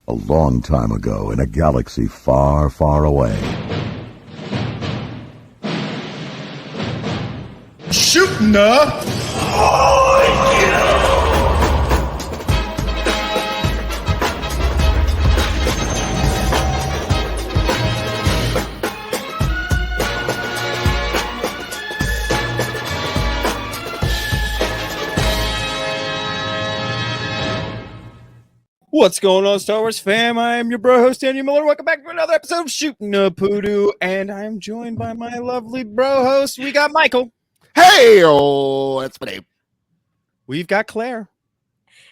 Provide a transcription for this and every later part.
A long time ago in a galaxy far, far away. Shooting up! What's going on, Star Wars fam? I am your bro host, Daniel Miller. Welcome back to another episode of Shooting a PooDoo, and I'm joined by my lovely bro host. We got Michael. Hey, that's my name. We've got Claire.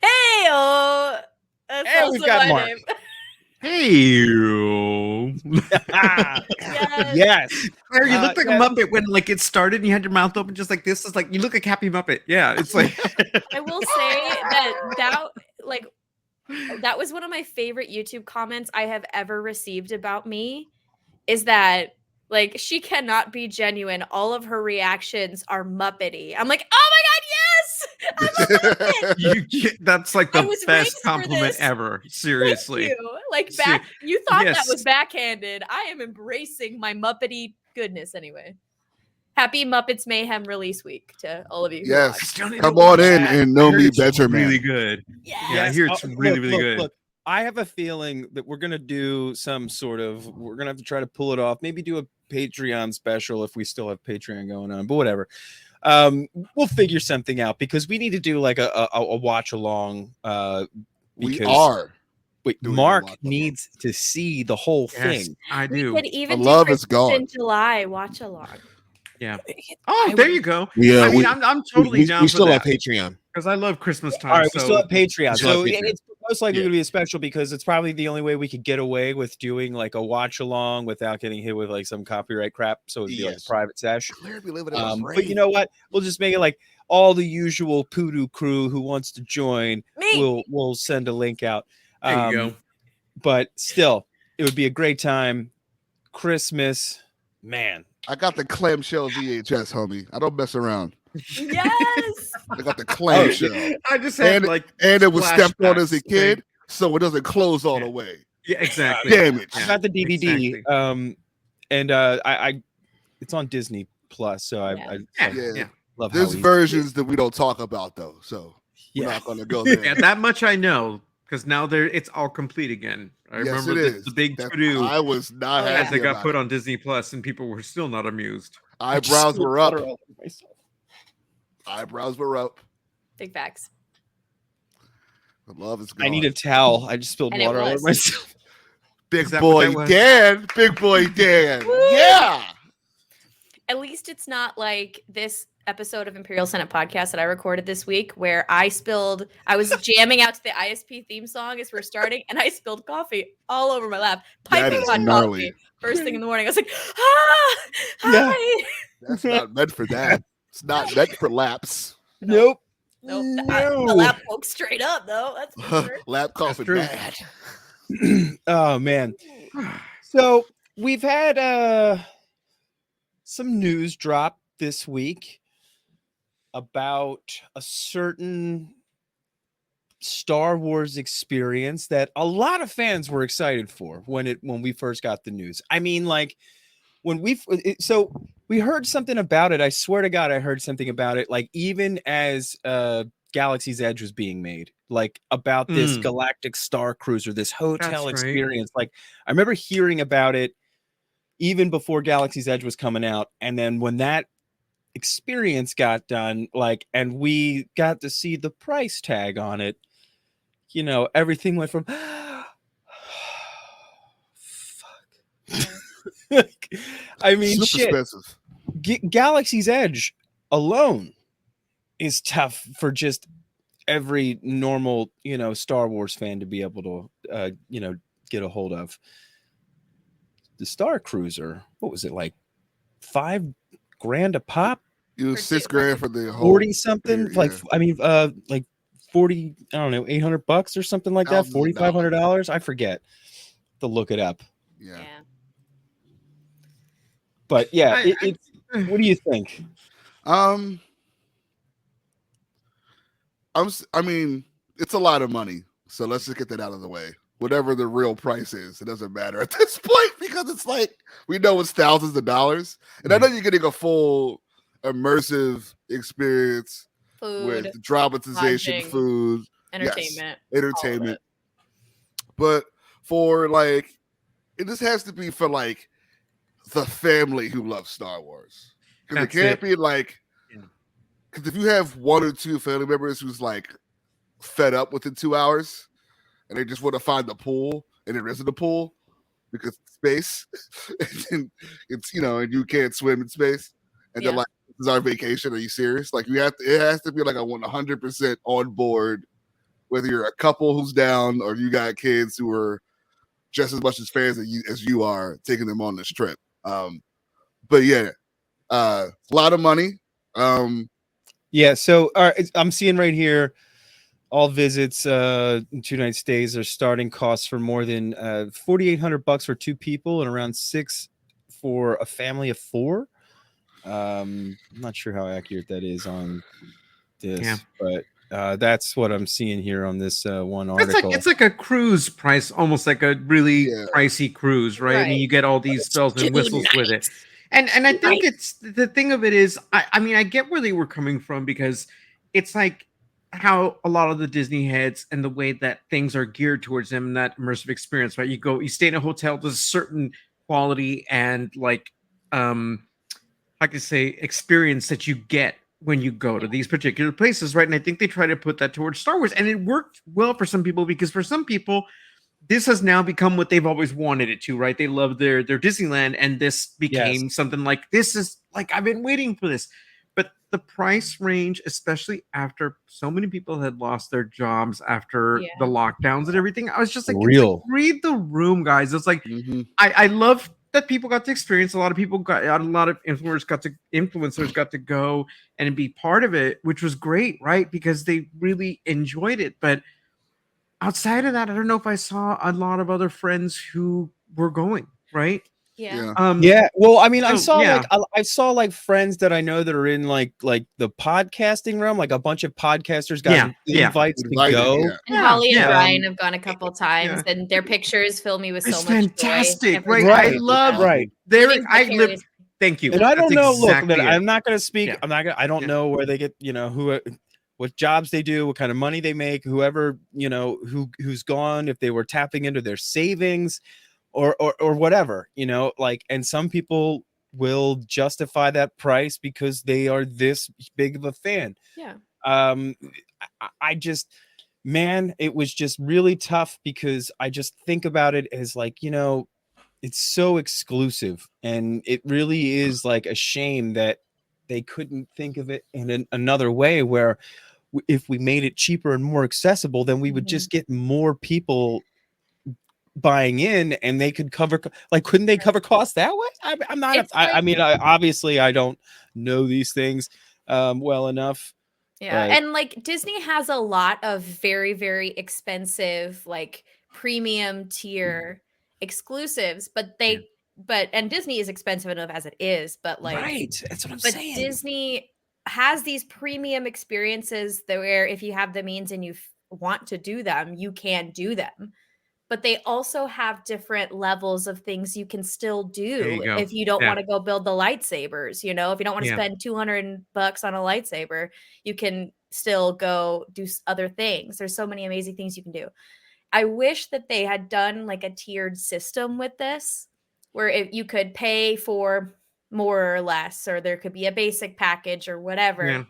Hey, that's And also we've got my Mark. name. Hey, Yes. Claire, you looked like yeah. a Muppet when like it started and you had your mouth open just like this. It's like you look like Happy Muppet. Yeah, it's like I will say that was one of my favorite YouTube comments I have ever received about me. Is that like she cannot be genuine? All of her reactions are Muppety. I'm like, oh my god, yes! I'm a Muppet! that's like I the was best raised for compliment this. ever. Seriously. Thank you. Like you thought Yes. that was backhanded. I am embracing my Muppety goodness anyway. Happy Muppets Mayhem release week to all of you. who watch. Yes, come on in and know me better, man. Really good. Yes. Yeah, I hear it's really good. Look, I have a feeling that we're gonna do we're gonna have to try to pull it off. Maybe do a Patreon special if we still have Patreon going on, but whatever. We'll figure something out because we need to do like a watch along. We are. Wait, doing a Mark watch-along. needs to see the whole Yes, thing. I We do. could even The do love is Christmas gone. in July. Watch along. Yeah. Oh, there you go. Yeah, I mean, I'm totally down we for still that have Patreon. because I love Christmas time. All right, so we still have Patreon, We still so have Patreon. it's most likely Yeah. going to be a special because it's probably the only way we could get away with doing like a watch along without getting hit with like some copyright crap. So it'd be like a Yes. private sesh. Claire be living in a But you know what? We'll just make it like all the usual PooDoo crew who wants to join. Me. We'll send a link out. there you go. But still, it would be a great time. Christmas, man. I got the clamshell VHS, homie. I don't mess around. Yes. I got the clamshell, I just had and it was stepped on as a flashbacks, kid, so it doesn't close all the way. Yeah, exactly. Damage. I got the DVD. Exactly. And I it's on Disney Plus, so Yeah. I Yeah. love how There's he- versions that we don't talk about though, so we're Yeah. not gonna go there. Yeah, that much I know because now it's all complete again. I Yes, remember it is. the big That- to-do I was not as happy they got about put it. on Disney Plus, and people were still not amused. I just Eyebrows spilled were up. water all over myself. Eyebrows were up. Big facts. The love is gone. I need a towel. I just spilled And it water all over was. myself. Big Is that what boy that was? Dan. Big boy Dan. Woo! Yeah. At least it's not like this episode of Imperial Senate podcast that I recorded this week where I was jamming out to the ISP theme song as we're starting and I spilled coffee all over my lap. Piping is hot gnarly. coffee. First thing in the morning. I was like, hi. That's not meant for that. It's not meant for laps. Nope. Nope. No. The lap poked straight up though. That's for sure. Lap coffee true. bad. Oh man. So we've had some news drop this week about a certain Star Wars experience that a lot of fans were excited for when we first got the news. I mean, like when we heard something about it. I swear to God, I heard something about it. Like even as Galaxy's Edge was being made, like about this Galactic Starcruiser, this hotel That's right. experience. Like I remember hearing about it even before Galaxy's Edge was coming out, and then when that experience got done, like, and we got to see the price tag on it, you know, everything went from fuck. I mean, Super shit. expensive. Galaxy's Edge alone is tough for just every normal, you know, Star Wars fan to be able to, you know, get a hold of. The Starcruiser, what was it, like $5,000 a pop? It was $6,000 for the whole 40 something, yeah. like I mean, like 40, I don't know, $800 or something like that, Thousands of $4,500. I forget to look it up, Yeah. but yeah, what do you think? I mean, it's a lot of money, so let's just get that out of the way. whatever the real price is. It doesn't matter at this point because it's like we know it's thousands of dollars, and I know you're getting a full immersive experience Food, with dramatization, lodging, food, entertainment, entertainment. But for like, this has to be for like the family who loves Star Wars, because it can't be like, because if you have one or two family members who's like fed up within 2 hours and they just want to find the pool and there isn't a pool because it's space and it's, and you can't swim in space, and they're like, this is our vacation, are you serious? Like, it has to be like a 100% on board, whether you're a couple who's down or you got kids who are just as much as fans as you are, taking them on this trip. But yeah, a lot of money. Yeah, so I'm seeing right here, all visits, 2-night stays are starting costs for more than $4,800 for 2 people and around $6,000 for a family of 4. I'm not sure how accurate that is on this, but that's what I'm seeing here on this one article. It's like a cruise price, almost like a really pricey cruise, right? I mean, you get all these bells and whistles with it. And I think it's the thing of it is, I mean, I get where they were coming from, because it's like how a lot of the Disney heads and the way that things are geared towards them, that immersive experience, right? You stay in a hotel, there's a certain quality and like, I could say, experience that you get when you go to these particular places, right? And I think they try to put that towards Star Wars, and it worked well for some people, because for some people, this has now become what they've always wanted it to, right? They love their Disneyland, and this became something like, this is like, I've been waiting for this. But the price range, especially after so many people had lost their jobs after the lockdowns and everything, I was just like, read the room, guys. It's like, I love that people got to experience. A lot of influencers got to go and be part of it, which was great, right? Because they really enjoyed it. But outside of that, I don't know if I saw a lot of other friends who were going, right? Yeah. Well, I mean, I saw like friends that I know that are in like the podcasting realm. Like a bunch of podcasters got invites to go. And Holly and Brian have gone a couple times, and their pictures fill me with so much fantastic, joy. Right? I love Thank you. And I don't know. Look, I'm not going to speak. I don't know where they get. What jobs they do, what kind of money they make. Whoever who's gone, if they were tapping into their savings. Or whatever, and some people will justify that price because they are this big of a fan. Yeah. I just, man, it was just really tough, because I just think about it as like, it's so exclusive, and it really is like a shame that they couldn't think of it in another way, where if we made it cheaper and more accessible, then we would just get more people buying in, and they could cover, like, couldn't they cover costs that way? I'm not, I mean, obviously I don't know these things well enough. Yeah. And like Disney has a lot of very, very expensive, like premium tier exclusives, but and Disney is expensive enough as it is, but like, that's what I'm saying. Disney has these premium experiences that where if you have the means and you want to do them, you can do them. But they also have different levels of things you can still do if you don't want to go build the lightsabers. If you don't want to spend $200 on a lightsaber, you can still go do other things. There's so many amazing things you can do. I wish that they had done like a tiered system with this, where if you could pay for more or less, or there could be a basic package or whatever. Yeah.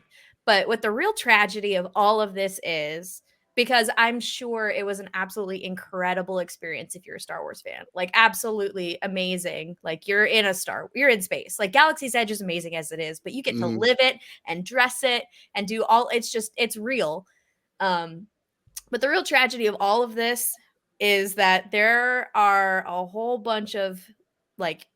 But what the real tragedy of all of this is, because I'm sure it was an absolutely incredible experience if you're a Star Wars fan, like absolutely amazing. Like you're in space. Like Galaxy's Edge is amazing as it is, but you get to live it and dress it and do all. It's real. But the real tragedy of all of this is that there are a whole bunch of like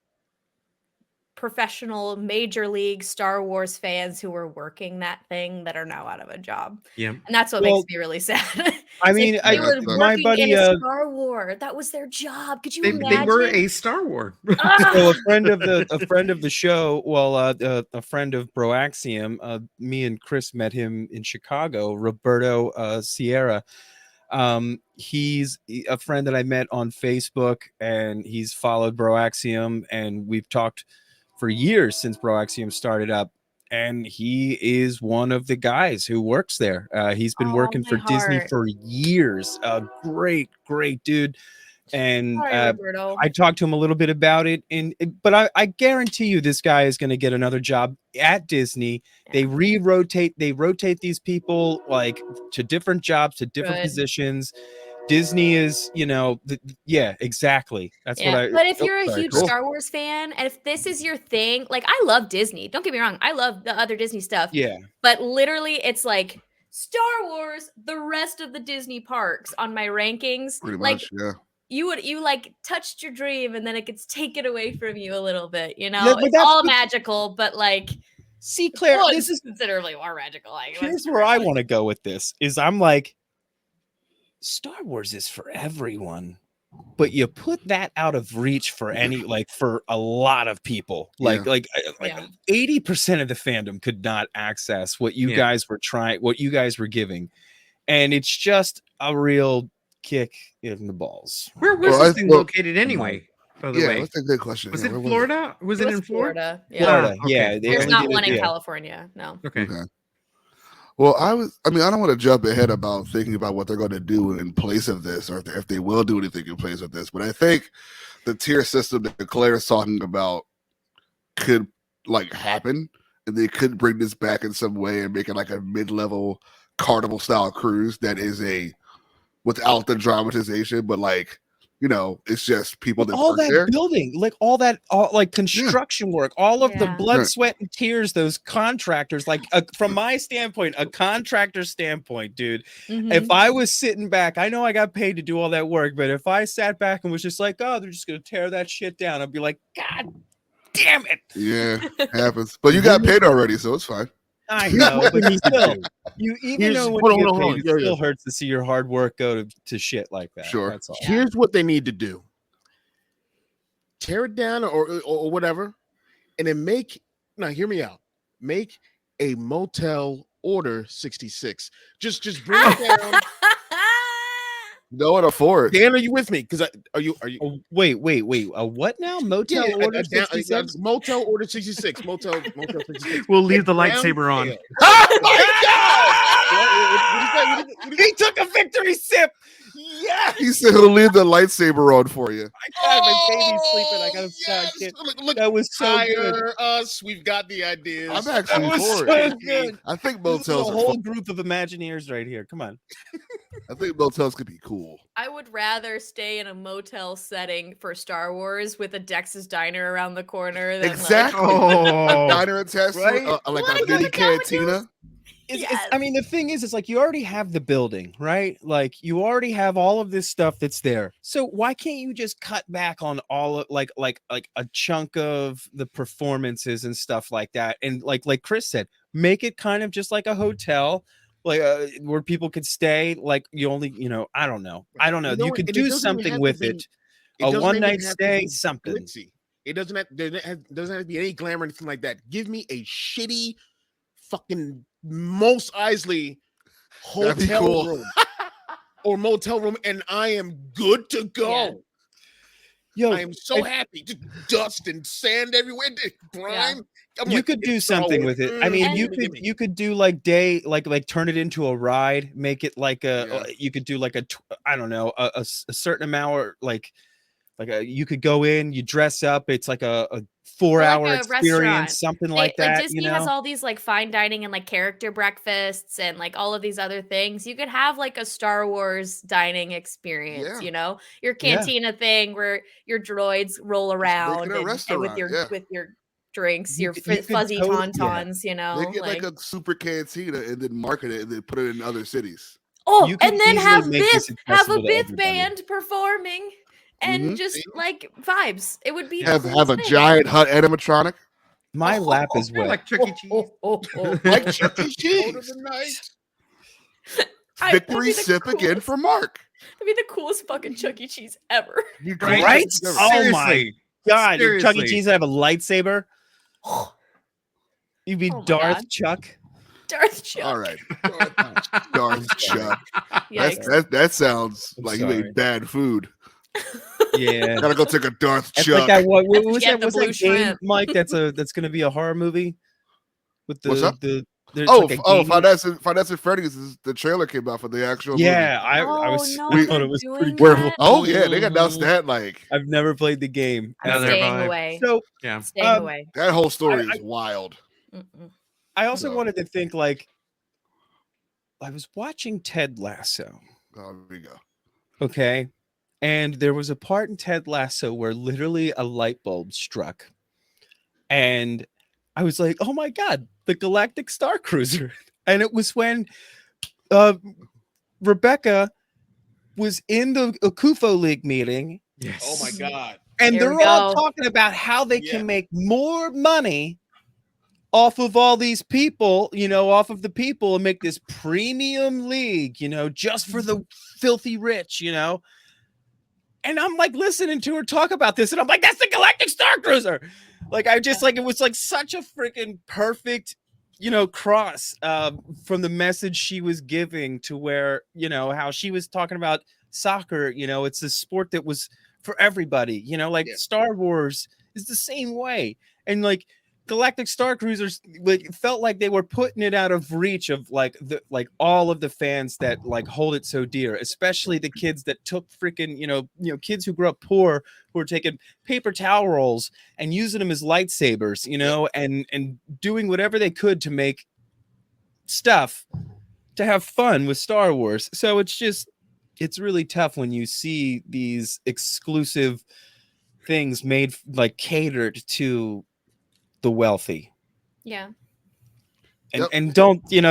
professional major league Star Wars fans who were working that thing that are now out of a job. Yeah. And that's what makes me really sad. I mean, they were my buddy in a Star Wars. That was their job. Could you imagine? They were a Star Wars. So a friend of the show, a friend of Broaxium, me and Chris met him in Chicago, Roberto Sierra. He's a friend that I met on Facebook, and he's followed Broaxium, and we've talked for years since Broaxium started up. And he is one of the guys who works there. He's been working for Disney for years. Great dude. And I talked to him a little bit about it, but I guarantee you this guy is going to get another job at Disney. They rotate these people like to different jobs, to different positions. Disney is, exactly. That's what I. But if you're a huge Star Wars fan, and if this is your thing, like I love Disney. Don't get me wrong, I love the other Disney stuff. Yeah. But literally, it's like Star Wars, the rest of the Disney parks on my rankings. Pretty like, much, yeah. You like touched your dream, and then it gets taken away from you a little bit. It's all magical, but like. See, Claire, this is considerably more magical. Like, here's where I want to go with this. Is I'm like. Star Wars is for everyone, but you put that out of reach for for a lot of people. Like 80% of the fandom could not access what you guys were what you guys were giving. And it's just a real kick in the balls. Where was this thing located anyway? By the way, that's a good question. Was it Florida? Was it in Florida? Florida. Okay. Yeah. There's not one in California. No. Okay. Well, I don't want to jump ahead about thinking about what they're going to do in place of this, or if they will do anything in place of this. But I think the tier system that Claire is talking about could happen, and they could bring this back in some way and make it like a mid-level carnival style cruise that is without the dramatization, but it's just people that all that there. Building, all construction work, all of the blood, sweat, and tears. Those contractors, from my standpoint, a contractor standpoint, dude. Mm-hmm. If I was sitting back, I know I got paid to do all that work, but if I sat back and was just like, "Oh, they're just gonna tear that shit down," I'd be like, "God damn it!" Yeah, happens. But you got paid already, so it's fine. I know, but still, it still hurts to see your hard work go to shit like that. Sure. That's all. Here's what they need to do: tear it down or whatever, and then hear me out. Make a motel order 66. Just bring it down. No one afford. Dan, are you with me? Because are you? Wait. What now? Motel order 66. Motel order 66. Motel 66. We'll leave the lightsaber on. Oh my God! He took a victory sip. Yeah, he said he'll leave the lightsaber on for you. My baby's sleeping. I gotta start. Look, that was so good. Us, we've got the ideas. I'm actually for so it. Good. I think motels. A whole group of Imagineers right here. Come on. I think motels could be cool. I would rather stay in a motel setting for Star Wars with a Dex's Diner around the corner than exactly. A diner attached, right? Like a mini cantina. I mean, the thing is, it's like you already have the building, right? Like you already have all of this stuff that's there. So why can't you just cut back on all of like a chunk of the performances and stuff like that? And like Chris said, make it kind of just like a hotel, where people could stay. Like you only, I don't know. You could do something with it. A one night stay, something. Glitzy. It doesn't have to be any glamour or anything like that. Give me a shitty fucking Mos Eisley hotel room or motel room, and I am good to go. Yo, I am so happy. Just dust and sand everywhere, grime. You could do something with it. I mean, you could do turn it into a ride. Make it like you could do like a certain amount you could go in, you dress up. It's like a 4-hour experience, something like that. Disney has all these fine dining and character breakfasts and all of these other things. You could have a Star Wars dining experience. Your cantina thing where your droids roll around and with your drinks, your fuzzy tauntauns. They get like a super cantina and then market it and then put it in other cities. Oh, and then have a Bith band performing. And just vibes. It would be have a giant hut animatronic. My lap is wet. Like Chuck E. Cheese. Like Chuck E. Cheese. Victory sip again for Mark. That'd be the coolest fucking Chuck E. Cheese ever. Right? Oh my God. Seriously. Chuck E. Cheese have a lightsaber. You'd be Darth God. Chuck. Darth Chuck. All right, Darth Chuck. Yikes. That sounds I'm like sorry. you ate bad food. Yeah. Gotta go take a Darth That's Chuck. like that. What was Get that? the What's blue that game, shrimp. Mike? That's going to be a horror movie with What's up? there's Oh, like a game. Finance and Freddy's. The trailer came out for the actual Yeah, movie. I Oh, was. no, I thought they're it was pretty doing cool. that? Oh yeah, they announced that like I've never played the game. I'm Another staying vibe. away. So Yeah. Staying away. that whole story I- is wild. Mm-mm. I also No. wanted to think like I was watching Ted Lasso. Oh, there you go. Okay. And there was a part in Ted Lasso where literally a light bulb struck. And I was like, oh my God, the Galactic Starcruiser. And it was when Rebecca was in the Akufo League meeting. Yes. Oh my god. And There we they're all go. talking about how they Yeah. can make more money off of all these people, off of the people and make this premium league, just for the filthy rich, And I'm like listening to her talk about this, and I'm like, that's the Galactic Starcruiser. Like, I just like it was like such a freaking perfect, cross from the message she was giving to where, how she was talking about soccer, it's a sport that was for everybody, like Yeah. Star Wars is the same way. And like Galactic Starcruisers like felt like they were putting it out of reach of like all of the fans that like hold it so dear, especially the kids that took freaking kids who grew up poor who were taking paper towel rolls and using them as lightsabers, and doing whatever they could to make stuff to have fun with Star Wars. So it's really tough when you see these exclusive things made like catered to the wealthy. Yeah. And Yep. and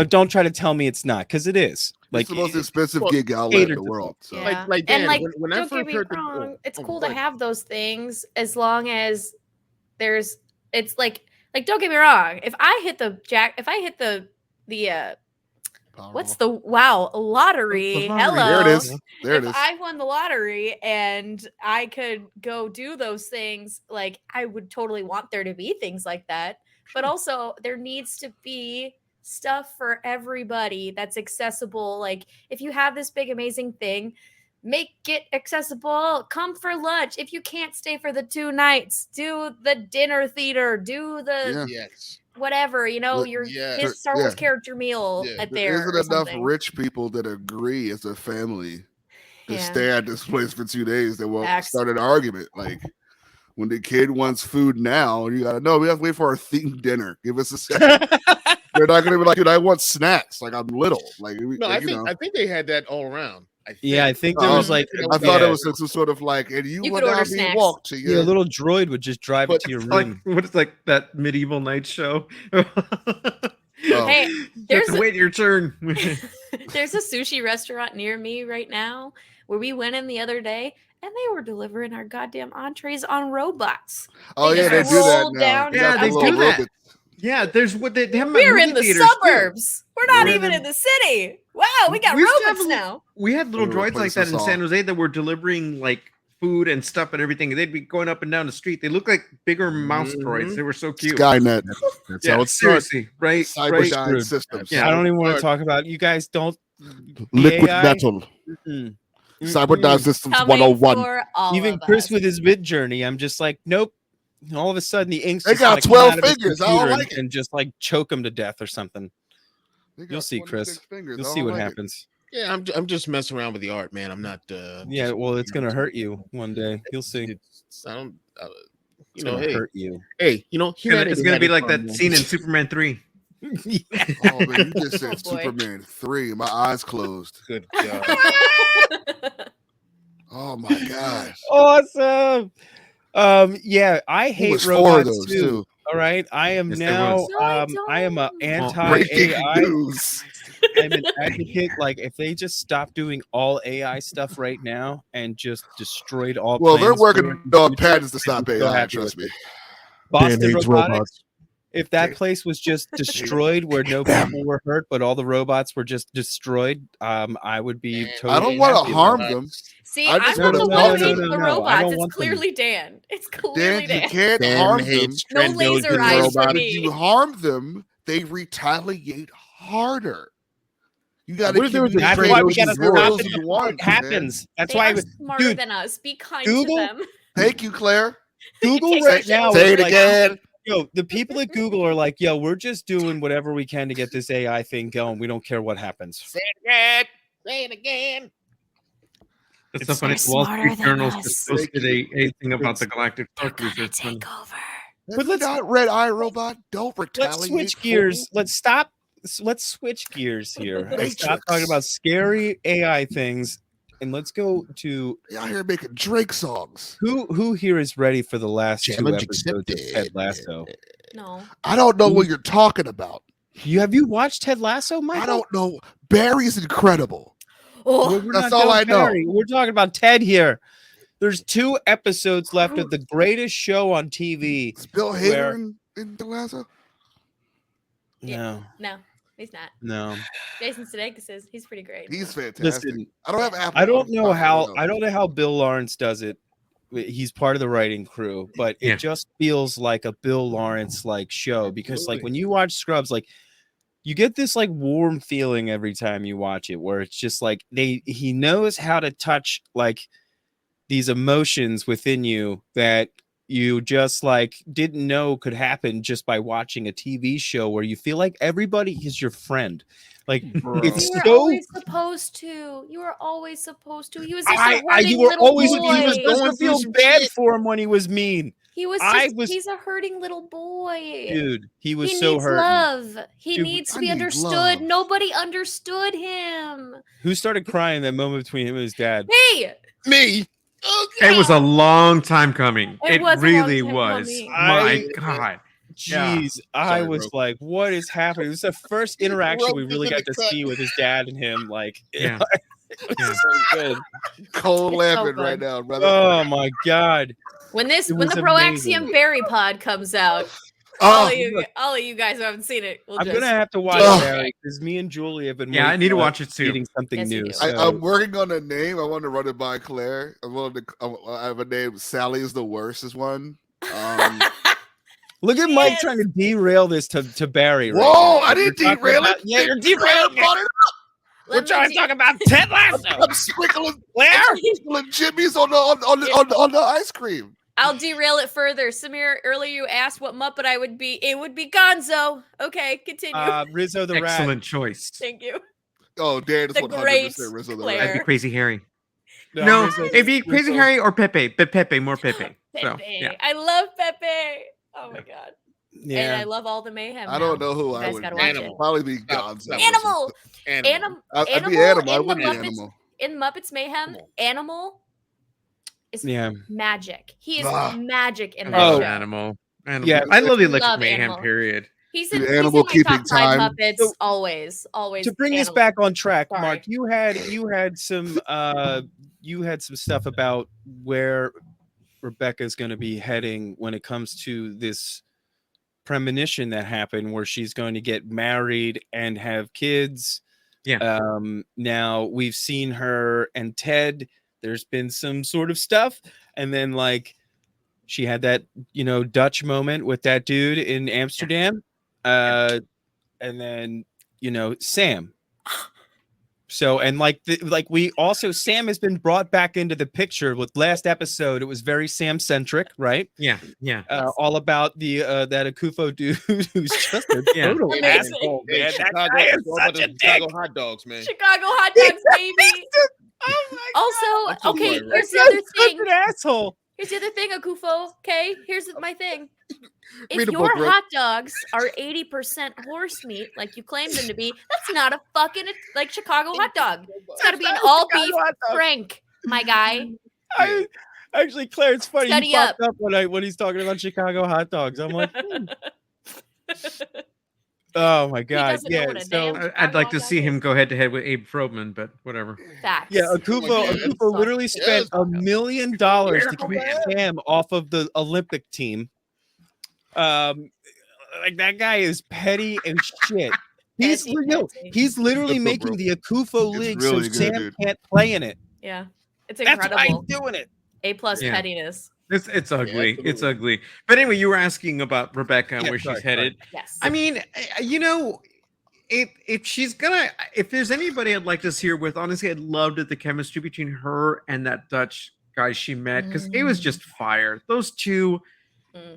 don't try to tell me it's not, because it is. Like It's the most it- expensive well, gig outlet in catered the to world. So. Yeah. Like and Dan, like, when I don't first get me heard the- wrong, it's cool go to ahead. have those things as long as it's like don't get me wrong. If I hit the what's the lottery? The lottery. Hello. There it is. There it If is. I won the lottery and I could go do those things, like I would totally want there to be things like that. But also there needs to be stuff for everybody that's accessible. Like if you have this big amazing thing, make it accessible. Come for lunch. If you can't stay for the 2 nights, do the dinner theater, do the Yeah. Yes. whatever, Look, his Star Wars yeah. character meal Yeah. at There there. isn't or enough something. rich people that agree as a family to Yeah. stay at this place for 2 days that will Facts. start an argument. Like when the kid wants food now, you gotta know we have to wait for our themed dinner. Give us a second. They're not gonna be like, dude, I want snacks. Like I'm little. Like, No, like, I think they had that all around. I think there Oh, was like I thought yeah, it was some sort of like, and you You will could order now be snacks. walked to a your little droid would just drive But it to your It's like room. what is like that medieval night show? Oh. Hey, You have there's to wait your turn. there's a sushi restaurant near me right now where we went in the other day and they were delivering our goddamn entrees on robots. Oh They yeah, they just do that roll now. down You Yeah, got they the little do that. robots. Yeah, there's what they have. 'em at We're in movie the theaters, too. suburbs. We're not We're even in in the city. Wow, we got We used to have robots a- now. We had little We'll droids like replace that us in all. San Jose that were delivering like food and stuff and everything. They'd be going up and down the street. They look like bigger mouse droids. Mhm. They were so cute. Skynet. That's how it starts. seriously, right? Cyberdyne Screwed. systems. Yeah. I don't even want to But- talk about you guys don't Liquid AI? metal. Mm-mm. Cyberdyne Mm-mm. systems Coming 101. for all Even of Chris us. with his mid journey, I'm just like, nope. All of a sudden, the ink's They just got gonna come 12 out of his fingers. I don't computer like it. and just like choke him to death or something. They got You'll see, 26 Chris. fingers. You'll I see don't what like it. happens. Yeah, I'm just messing around with the art, man. I'm not. Yeah, well, it's gonna hurt you one day. You'll see. It's, I don't. It's You know, gonna hey, hurt you. hey, It's gonna be like that man. scene in Superman 3. Oh man, you just said Oh, boy. Superman 3. My eyes closed. Good God. Oh my gosh. Awesome. Yeah, I There hate was 4 of robots those too. too. All right, I am Yes, there now. was. No, I I am a don't. Breaking anti-AI. news. I'm an advocate. Like, if they just stop doing all AI stuff right now and just destroyed all. Well, they're plans working for- on patents to stop I'm so AI. happy Trust with me. Boston Dan hates Robotics. robots. If that place was just destroyed, where no people were hurt, but all the robots were just destroyed, I would be totally. I don't want happy to about harm that. them. See, I I'm just not the wanna one know- who hates No, the no, no, I robots. don't It's want them. clearly Dan. It's Dan, clearly you Dan. can't Dan harm them. hates No Trent laser Dillinger eyes for robots. me. If you harm them, they retaliate harder. You got What if there was to a That's trade why we ocean gotta war? stop those it before ones, it happens. That's They why, are smarter dude, than us. Be kind Google- to them. Thank you, Claire. Google Take right that now Say is it like, again. yo, the people at Google are like, yo, we're just doing whatever we can to get this AI thing going. We don't care what happens. Say it again. Say it again. It's so funny. They're The Wall smarter Street than Journal us. just posted a thing about the Galactic They're Starcruiser. gonna It's funny. take over. But let's not Red Eye Robot. Don't retaliate. Let's switch fool. gears. Let's switch gears here and stop talking about scary AI things, and let's go to They out here making Drake songs. who here is ready for the last two Challenge episodes of accepted. Ted Lasso. No. I don't know what you're talking about. Have you watched Ted Lasso, Michael? I don't know. Barry's incredible. Oh, We're That's not all doing I know. Barry. We're talking about Ted here. There's 2 episodes left of the greatest show on TV. Is Bill Where- Hader in The Lasso? Yeah. no, he's not. No. Jason Sudeikis is. He's pretty great. He's fantastic. Listen, I don't have Apple. I don't know I'm how sorry, I don't know how Bill Lawrence does it. He's part of the writing crew, but it Yeah. just feels like a Bill Lawrence like show because like when you watch Scrubs, like you get this like warm feeling every time you watch it, where it's just like he knows how to touch like these emotions within you that you just like didn't know could happen just by watching a TV show where you feel like everybody is your friend. Like it's You were so always supposed to. You were always supposed to. He was just a you hurting were little always boy. he was supposed going to feel through some bad shit. for him when he was mean. He was I just, was- he's a hurting little boy. Dude, he was He so needs hurt. love. He Dude, needs to I be need understood. love. Nobody understood him. Who started crying that moment between him and his dad? Hey, Me. It was a long time coming. It It, was a long really time was. coming. My God. Yeah. Jeez, I Sorry, was bro. like, what is happening? This is the first interaction we Roped really into got the to cut. see with his dad and him. Like, Yeah. it Yeah. was so good. Cold It's so laughing right good. now, brother. Oh my god. when It the was Proaxium amazing. Berry pod comes out, all Oh, of you guys who haven't seen it, will I'm just gonna have to watch Ugh. Barry because me and Julie have been Yeah, I waiting need to on watch it too. eating something Yes, you new. do. So. I'm working on a name. I want to run it by Claire. I have a name. Sally is the worst is one. Look at She Mike is. trying to derail this to Barry. Right Whoa! now. I didn't You're talking derail about- it. Yeah, you're Claire derailing brought it. it We're trying to talk about Ted Lasso. up. I'm sprinkling Claire. Jimmy's on the ice cream. I'll derail it further. Samir, earlier you asked what Muppet I would be. It would be Gonzo. Okay, continue. Rizzo the Rat. Excellent choice. Thank you. Oh, Dan is The 100% great That'd Rizzo the Claire. be Rat. Crazy Harry. No, Rizzo- it'd be Crazy Rizzo- Harry or Pepe, but Pepe, more Pepe. So, Pepe. yeah. I love Pepe. Oh my god. And Yeah. I love all the mayhem. I don't now. know who You I guys would gotta be. watch Animal. it. Probably be Stop, Gonzo. stop. Animal. Animal. I'd be Animal. I in would be the Muppets, Animal. in Muppets Mayhem, Come on. Animal is Yeah. magic. He is Ah. magic in I that love show. Animal. Animal. Yeah. I love the Electric Love Mayhem, Animal. period. He's The in, Animal he's in my keeping top 5 time. Muppets So- always. To bring this Animal. back on track, Sorry. Mark, you had some stuff about where Rebecca's going to be heading when it comes to this premonition that happened where she's going to get married and have kids. Yeah. Now we've seen her and Ted. There's been some sort of stuff, and then like she had that Dutch moment with that dude in Amsterdam, and then Sam. So and we also Sam has been brought back into the picture with last episode. It was very Sam centric, right? Yeah, yeah. All about the that Akufo dude who's just a Yeah. total Amazing. asshole, Hey, man. That Chicago, guy is it's all about such a the Chicago dick. hot dogs, man. Chicago hot dogs, baby. Oh my Also, I'm okay, sorry, here's the God, other such thing. an asshole. Here's the other thing, Akufo. Okay, here's my thing. If Read a your book, bro. hot dogs are 80% horse meat, like you claim them to be, that's not a fucking like Chicago hot dog. It's got to be an all beef Frank, my guy. Actually, Claire, it's funny. Study He popped up when he's talking about Chicago hot dogs. I'm like, oh my god, doesn't know yeah. what a So damn- I'd like to see him go head to head with Abe Froman, but whatever. Facts. yeah, Akufo literally spent $1 million to keep Sam off of the Olympic team. Like that guy is petty and shit. He's Petty. he's literally Good, making bro. the Akufo It's league really so good, Sam dude. can't play in it. Yeah, it's That's why he's incredible. doing it. A plus Yeah. pettiness. It's ugly. It's absolutely. ugly. But anyway, you were asking about Rebecca and Yeah, where sorry, she's headed. Yes. I mean, if there's anybody I'd like to see her with, honestly, I'd love the chemistry between her and that Dutch guy she met, because it was just fire. Those two,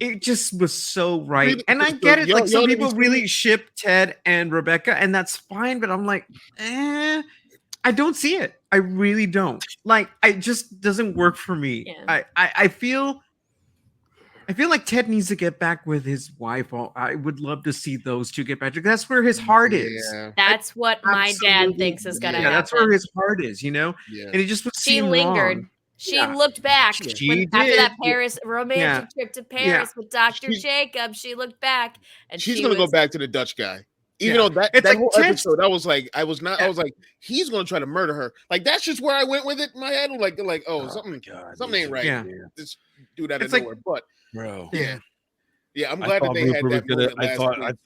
it just was so right. And I get it, like some people really ship Ted and Rebecca, and that's fine, but I'm like, I don't see it. I really don't. Like, it just doesn't work for me. Yeah. I feel like Ted needs to get back with his wife. I would love to see those two get back. That's where his heart is. That's what my dad thinks is gonna happen. That's where his heart is, you know? Yeah. And it just would She seem lingered. wrong. She looked back after that Paris romantic trip to Paris with Dr. Jacob. She looked back, and she's gonna go back to the Dutch guy. Even though that like whole episode, I was like, he's gonna try to murder her. Like, that's just where I went with it in my head. Like, something ain't right. Yeah. This dude out of nowhere. But bro, yeah, I'm glad that they had that moment I'm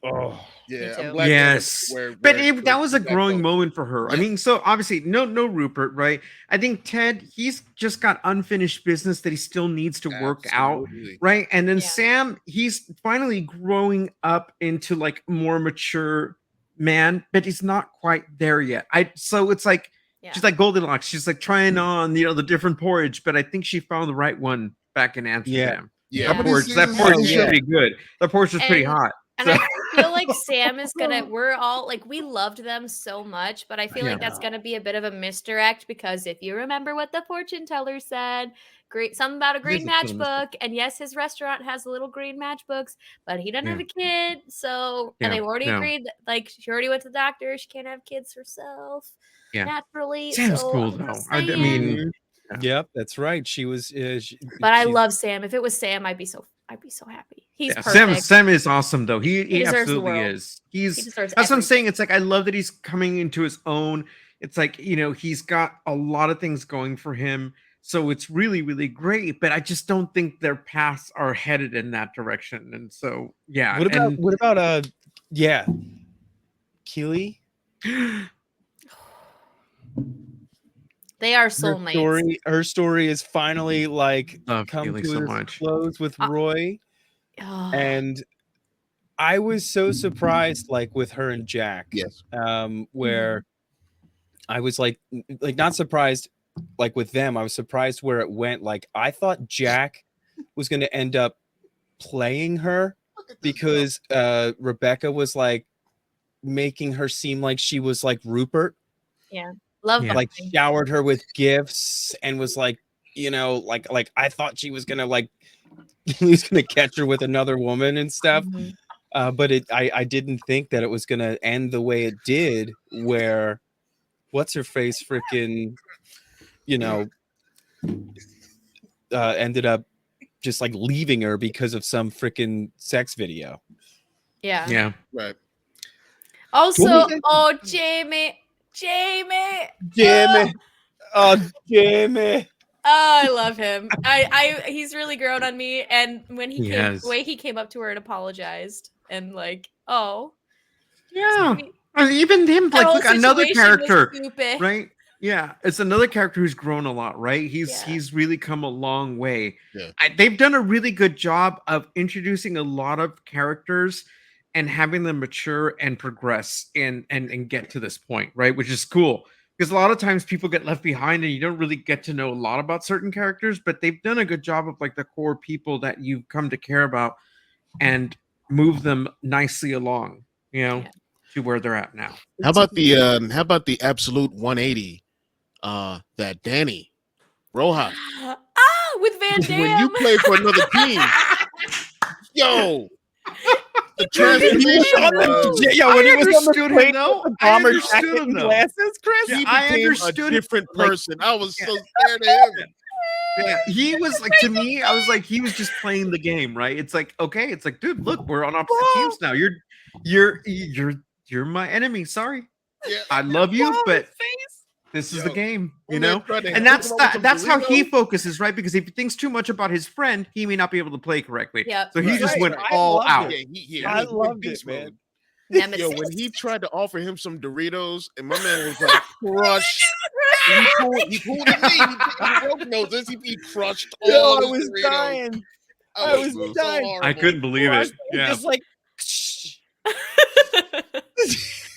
glad. Yes, but that was a growing moment for her. I mean, so obviously, no Rupert, right? I think Ted, he's just got unfinished business that he still needs to work out, right? And then Sam, he's finally growing up into like more mature man, but he's not quite there yet. So it's like she's like Goldilocks. She's like trying on, the different porridge, but I think she found the right one back in Amsterdam. Yeah, that porridge is pretty good. That porridge is pretty hot. And I feel like Sam is gonna. We're all like, we loved them so much, but I feel like that's gonna be a bit of a misdirect, because if you remember what the fortune teller said, something about a green matchbook, and yes, his restaurant has little green matchbooks, but he doesn't have a kid. So, and they've already agreed that, like, she already went to the doctor. She can't have kids herself naturally. Sam's cool though. I mean. Yep, that's right. She was. But I love Sam. If it was Sam, I'd be so happy. He's perfect. Sam is awesome though. He absolutely is. That's what I'm saying. It's like, I love that he's coming into his own. It's like, he's got a lot of things going for him. So it's really, really great. But I just don't think their paths are headed in that direction. And so What about Keely? They are soulmates. Her story is finally come to a close with Roy, and I was so surprised, with her and Jack. Yes. Where I was like not surprised, with them. I was surprised where it went. I thought Jack was going to end up playing her, because Rebecca was making her seem like she was like Rupert. Yeah. Love showered her with gifts and was I thought she was gonna he was gonna catch her with another woman and stuff. But I didn't think that it was gonna end the way it did, where what's her face freaking ended up just leaving her because of some freaking sex video. Yeah. Right. Also, Jamie. Oh, Jamie. Oh, I love him. He's really grown on me. And when the way he came up to her and apologized, and even him, look, another character, right? Yeah, it's another character who's grown a lot, right? He's really come a long way. They've done a really good job of introducing a lot of characters and having them mature and progress and get to this point, right? Which is cool, because a lot of times people get left behind and you don't really get to know a lot about certain characters, but they've done a good job of the core people that you've come to care about and move them nicely along, to where they're at now. How about the absolute 180 that Danny Rojas with Van Damme, when you play for another team? Yo, the transformation when he was on the plane with the bomber jacket and glasses, Chris, he became a different person. I was so scared of him. Yeah, he was to me, I was he was just playing the game, right? It's okay, it's dude, look, we're on opposite teams now. You're my enemy. Sorry, I love you, but this is the game, and that's how he focuses, right? Because if he thinks too much about his friend, he may not be able to play correctly. So he just went all out. I loved it, man. Yo, when he tried to offer him some Doritos, and my man was crushed. He pulled at me. He broke noses. He crushed all I was Doritos. dying. I was dying. I couldn't believe it. Yeah. Just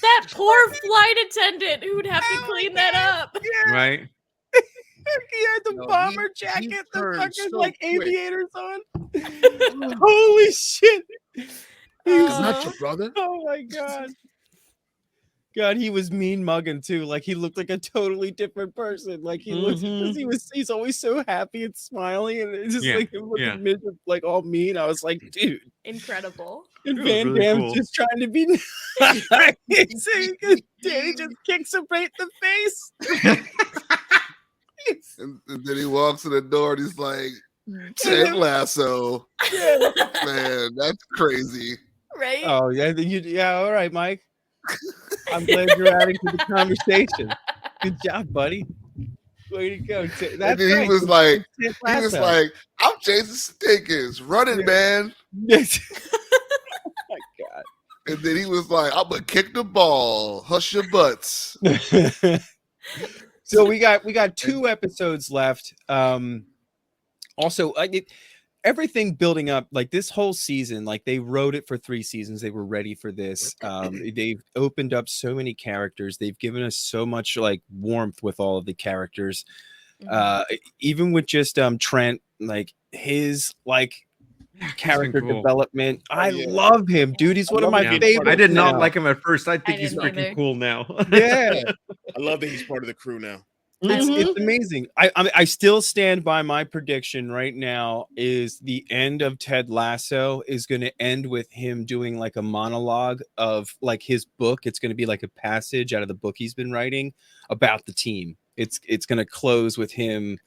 That poor flight attendant who'd have to clean that up. Right. He had the No, bomber he jacket, the turned fucking so like quick. aviators on. Holy shit! He was Not your brother. Oh my god. God, he was mean mugging too. Like he looked like a totally different person. Like he looked because he's always so happy and smiling, and it's just like him looking miserable, like all mean. I was like, dude, incredible. And Van Damme's just trying to be nice. Danny just kicks him right in the face. and then he walks in the door and he's like, Ted Lasso. Man, that's crazy. Right? Oh, yeah, all right, Mike. I'm glad you're adding to the conversation. Good job, buddy. Way to go. That's and he was like, I'm Jason Sudeikis. Running, man. Yes. Oh my God. And then he was like, I'm gonna kick the ball. Hush your butts. So we got 2 episodes left. Also, everything building up, like this whole season, like they wrote it for 3 seasons. They were ready for this. They've opened up so many characters. They've given us so much like warmth with all of the characters. Even with just Trent, like his like character development. I love him, dude. He's one of my favorites. I did not like him at first. I think he's freaking cool now. Yeah. I love that he's part of the crew now. It's amazing. I still stand by my prediction right now is the end of Ted Lasso is going to end with him doing like a monologue of like his book. It's going to be like a passage out of the book he's been writing about the team. It's going to close with him,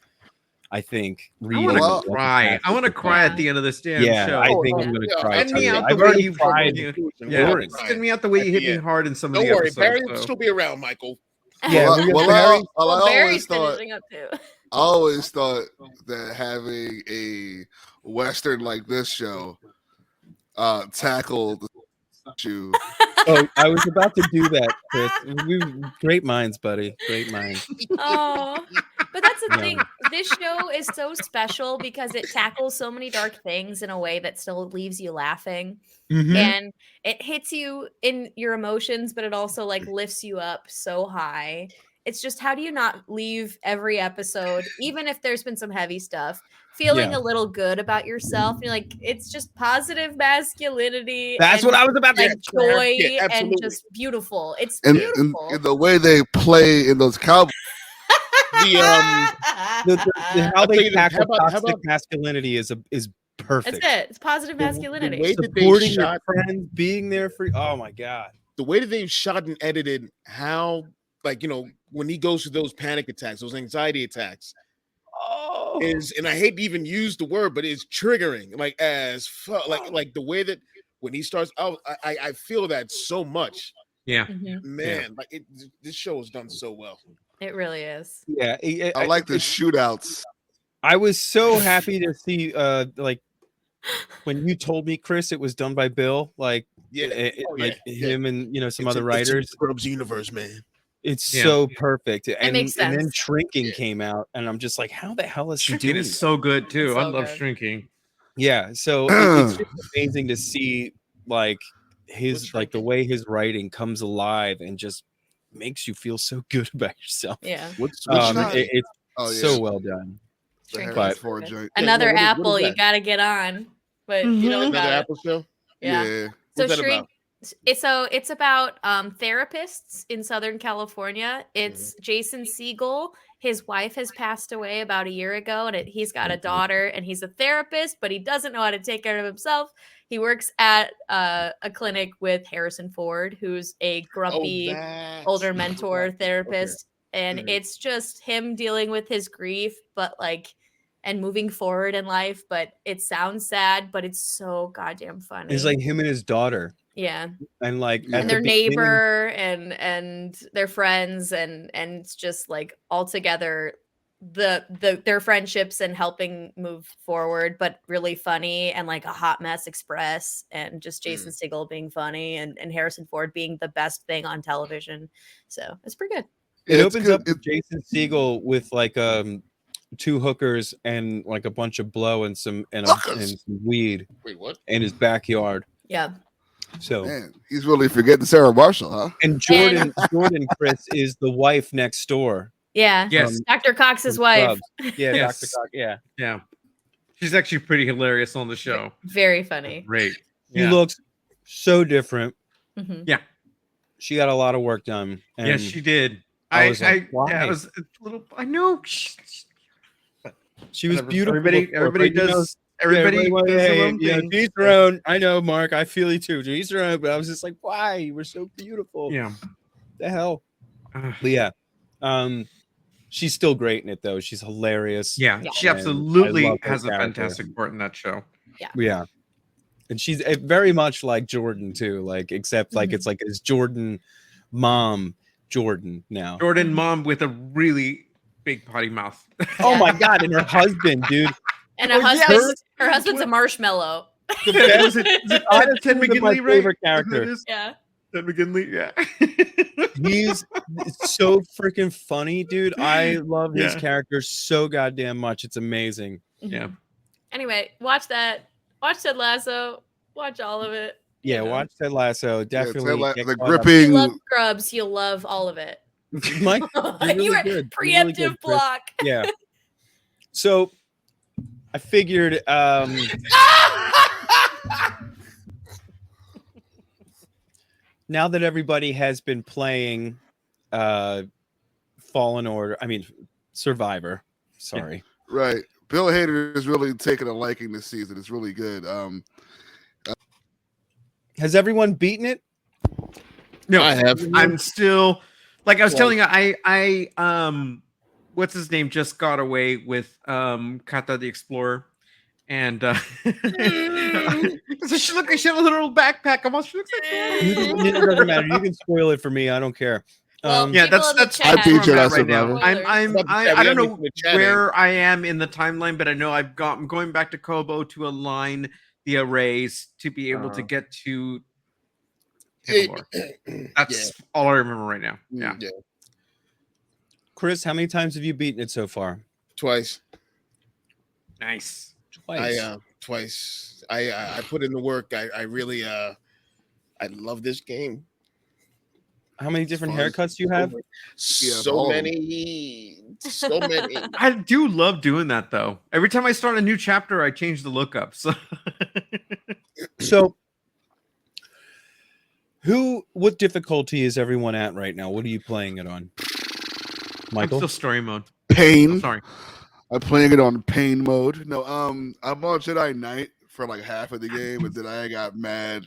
I think. I want to cry. I want to cry at the end of this damn show. I think I'm going to cry. Send me out the way you cried. Send me out the way you hit me hard in some of the episodes. Don't worry, Barry will still be around, Michael. Yeah, I Barry's finishing up too. I always thought that having a Western like this show tackle the issue. Oh, I was about to do that, Chris. Great minds, buddy. Great minds. Oh, but that's the thing. This show is so special because it tackles so many dark things in a way that still leaves you laughing. And it hits you in your emotions, but it also like lifts you up so high. It's just, how do you not leave every episode, even if there's been some heavy stuff, feeling a little good about yourself? You're like, it's just positive masculinity. That's what I was about to like joy and just beautiful. It's beautiful. And the way they play in those cowboys. How they tackle toxic masculinity is perfect. That's it. It's positive masculinity. The way that supporting your friends, being there for oh my god. The way that they've shot and edited how, like, you know, when he goes through those panic attacks, those anxiety attacks, is, and I hate to even use the word, but it's triggering, like as fuck. Like the way that when he starts out, I feel that so much. Yeah, man, like this show is done so well. It really is. Yeah, I like the shootouts. I was so happy to see, like, when you told me, Chris, it was done by Bill, like, him and some other writers. Scrubs universe, man. It's so perfect. It makes sense. And then Shrinking came out, and I'm just like, how the hell is he doing? It's so good too. I love Shrinking. Yeah, so it's just amazing to see like his like the way his writing comes alive and just makes you feel so good about yourself. Yeah, it's so well done. But another Apple you got to get on, but you know, another Apple show. Yeah. So Shrink. It's about therapists in Southern California. It's Jason Segel. His wife has passed away about a year ago, and he's got a daughter, and he's a therapist, but he doesn't know how to take care of himself. He works at a clinic with Harrison Ford, who's a grumpy older mentor therapist. And it's just him dealing with his grief, but like, and moving forward in life. But it sounds sad, but it's so goddamn funny. It's like him and his daughter. Yeah. And like and their neighbor and their friends and it's just like all together their friendships and helping move forward, but really funny and like a hot mess express and just Jason Segel being funny and Harrison Ford being the best thing on television. So it's pretty good. It opens up with Jason Segel with like 2 hookers and like a bunch of blow and some weed. Wait, what? In his backyard. Yeah. So man, he's really forgetting Sarah Marshall, huh? and Jordan Chris is the wife next door. Yeah. Yes. Dr. Cox's wife. Yeah, Yes. Dr. Cox. Yeah. Yeah. She's actually pretty hilarious on the show. Very funny. Great. He looks so different. Mhm. Yeah. She got a lot of work done. And Yes, she did. I was like, why? I was a little. I know. She was Whatever. beautiful. Everybody before, but, you know, does. Everybody does their own you know, thing. to each their own. I know, Mark. I feel you too. To each their own. But I was just like, why? You were so beautiful. Yeah. The hell. But yeah. She's still great in it though. She's hilarious. Yeah. Yeah. She And absolutely I love her has a character. fantastic part in that show. Yeah. And she's very much like Jordan too. Like, except like it's like his Jordan mom, Jordan now. Jordan mom with a really big potty mouth. Oh my god, and her husband, dude. And Oh, her husband's a marshmashmallow. The best, Is it honestly, Ted my McGinley, right? favorite character. Is it Yeah. Ted McGinley, yeah. He's so freaking funny, dude. I love his Yeah. character so goddamn much. It's amazing. Yeah. Anyway, watch that. Watch Ted Lasso. Watch all of it. Yeah, know. watch Ted Lasso. Definitely. Ted get the caught up. If you gripping. love Scrubs, you'll love all of it. Mike, you're really You were good. You're really preemptive good, Chris. block. Yeah. So I figured now that everybody has been playing Fallen Order, I mean Survivor. Sorry. Right. Bill Hader is really taking a liking this season. It's really good. Has everyone beaten it? No, I have. I'm still like I was telling you, I what's his name just got away with Kata the Explorer. And so she had a little backpack almost. She looks like It doesn't matter. You can spoil it for me. I don't care. Well, yeah, people in the that's chat I beat you where I'm last at right now. Survivor. I don't know in the chat, where I am in the timeline, but I know I'm going back to Kobo to align the arrays to be able to get to Hannibal. That's all I remember right now. Yeah. Chris, how many times have you beaten it so far? Twice. Nice. Twice. Twice. I put in the work. I really I love this game. How many different Fun. haircuts do you have? So many. So many. I do love doing that though. Every time I start a new chapter, I change the lookups. So, what difficulty is everyone at right now? What are you playing it on? Michael? I'm still story mode. Pain. I'm sorry. I'm playing it on pain mode. No, I'm on Jedi Knight for like half of the game, but then I got mad.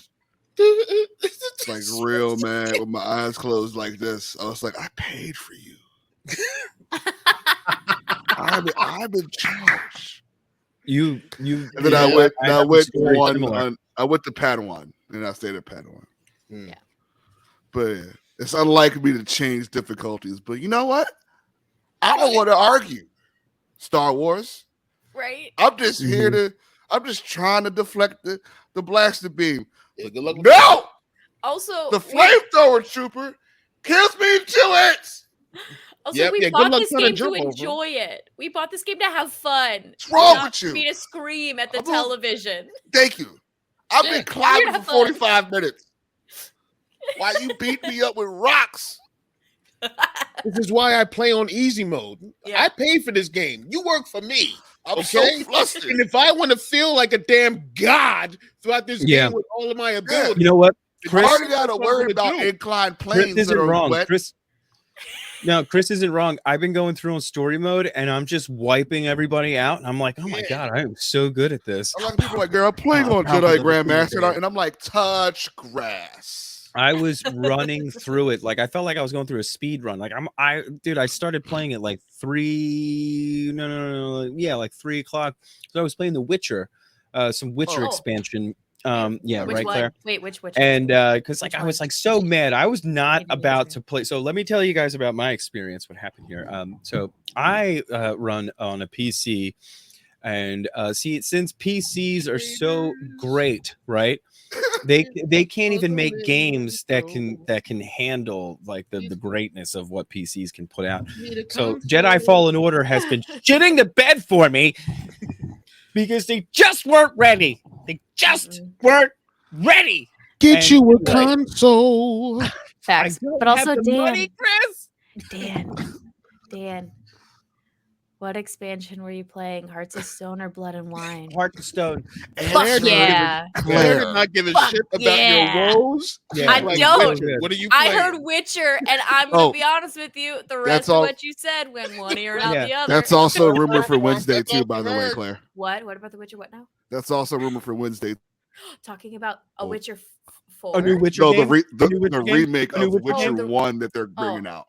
Like real mad with my eyes closed like this. I was like, I paid for you. I'm in charge. You And then I went to Padawan, and I stayed at Padawan. Yeah. But yeah, it's unlike me to change difficulties. But you know what? I don't want to argue. Star Wars. Right? I'm just here to. I'm just trying to deflect the blaster beam. Yeah, good luck with No, Also, the flamethrower trooper kills me in 2 hits. Yep, we good bought luck this trying to game to jump over. enjoy it. We bought this game to have fun. What's wrong not with you? For me to scream at the I'm a- television. Thank you. I've Yeah, been here to climbing have for fun. 45 minutes. While you beat me up with rocks. This is why I play on easy mode. Yeah. I pay for this game. You work for me. I'm Okay? so flustered. And if I want to feel like a damn god throughout this Yeah. game with all of my abilities, You know what? I Chris, already got to That's what worry I'm gonna about do. inclined Chris planes that isn't are wrong. wet. Chris isn't wrong. I've been going through on story mode and I'm just wiping everybody out. And I'm like, oh my Yeah. God, I am so good at this. A lot of people are like, girl, I'm playing on Jedi Grandmaster. And I'm like, touch grass. I was running through it. Like I felt like I was going through a speed run. Like I started playing it like 3 o'clock. So I was playing The Witcher, some Witcher expansion. Yeah, Which right, one? Claire. Wait, which? And because like Which I was one? like so mad, I was not Maybe about later. to play. So let me tell you guys about my experience. What happened here? So I run on a PC, and see, since PCs are so great, right? They can't even make games that can handle like the greatness of what PCs can put out. So Jedi Fallen Order has been shitting the bed for me because they just weren't ready. They just weren't ready. Get And you a like, console. Facts. I don't But also, have the Dan, money, Chris. Dan, what expansion were you playing? Hearts of Stone or Blood and Wine? Heart to Stone. Fuck yeah. Claire did not give a Fuck shit about yeah. your woes. Yeah, I Like, don't. Witcher, what are you I playing? heard Witcher, and I'm gonna Oh, be honest with you. The that's rest of all- what you said went one ear and out Yeah. the other. That's also a rumor for Wednesday too, by the way, What? Claire. What? What about The Witcher? What now? That's also a rumor for Wednesday. Talking about a Oh. Witcher 4. A new Witcher No, game. the A new Witcher game? remake A new of Witcher Witcher game? 1 that they're bringing out.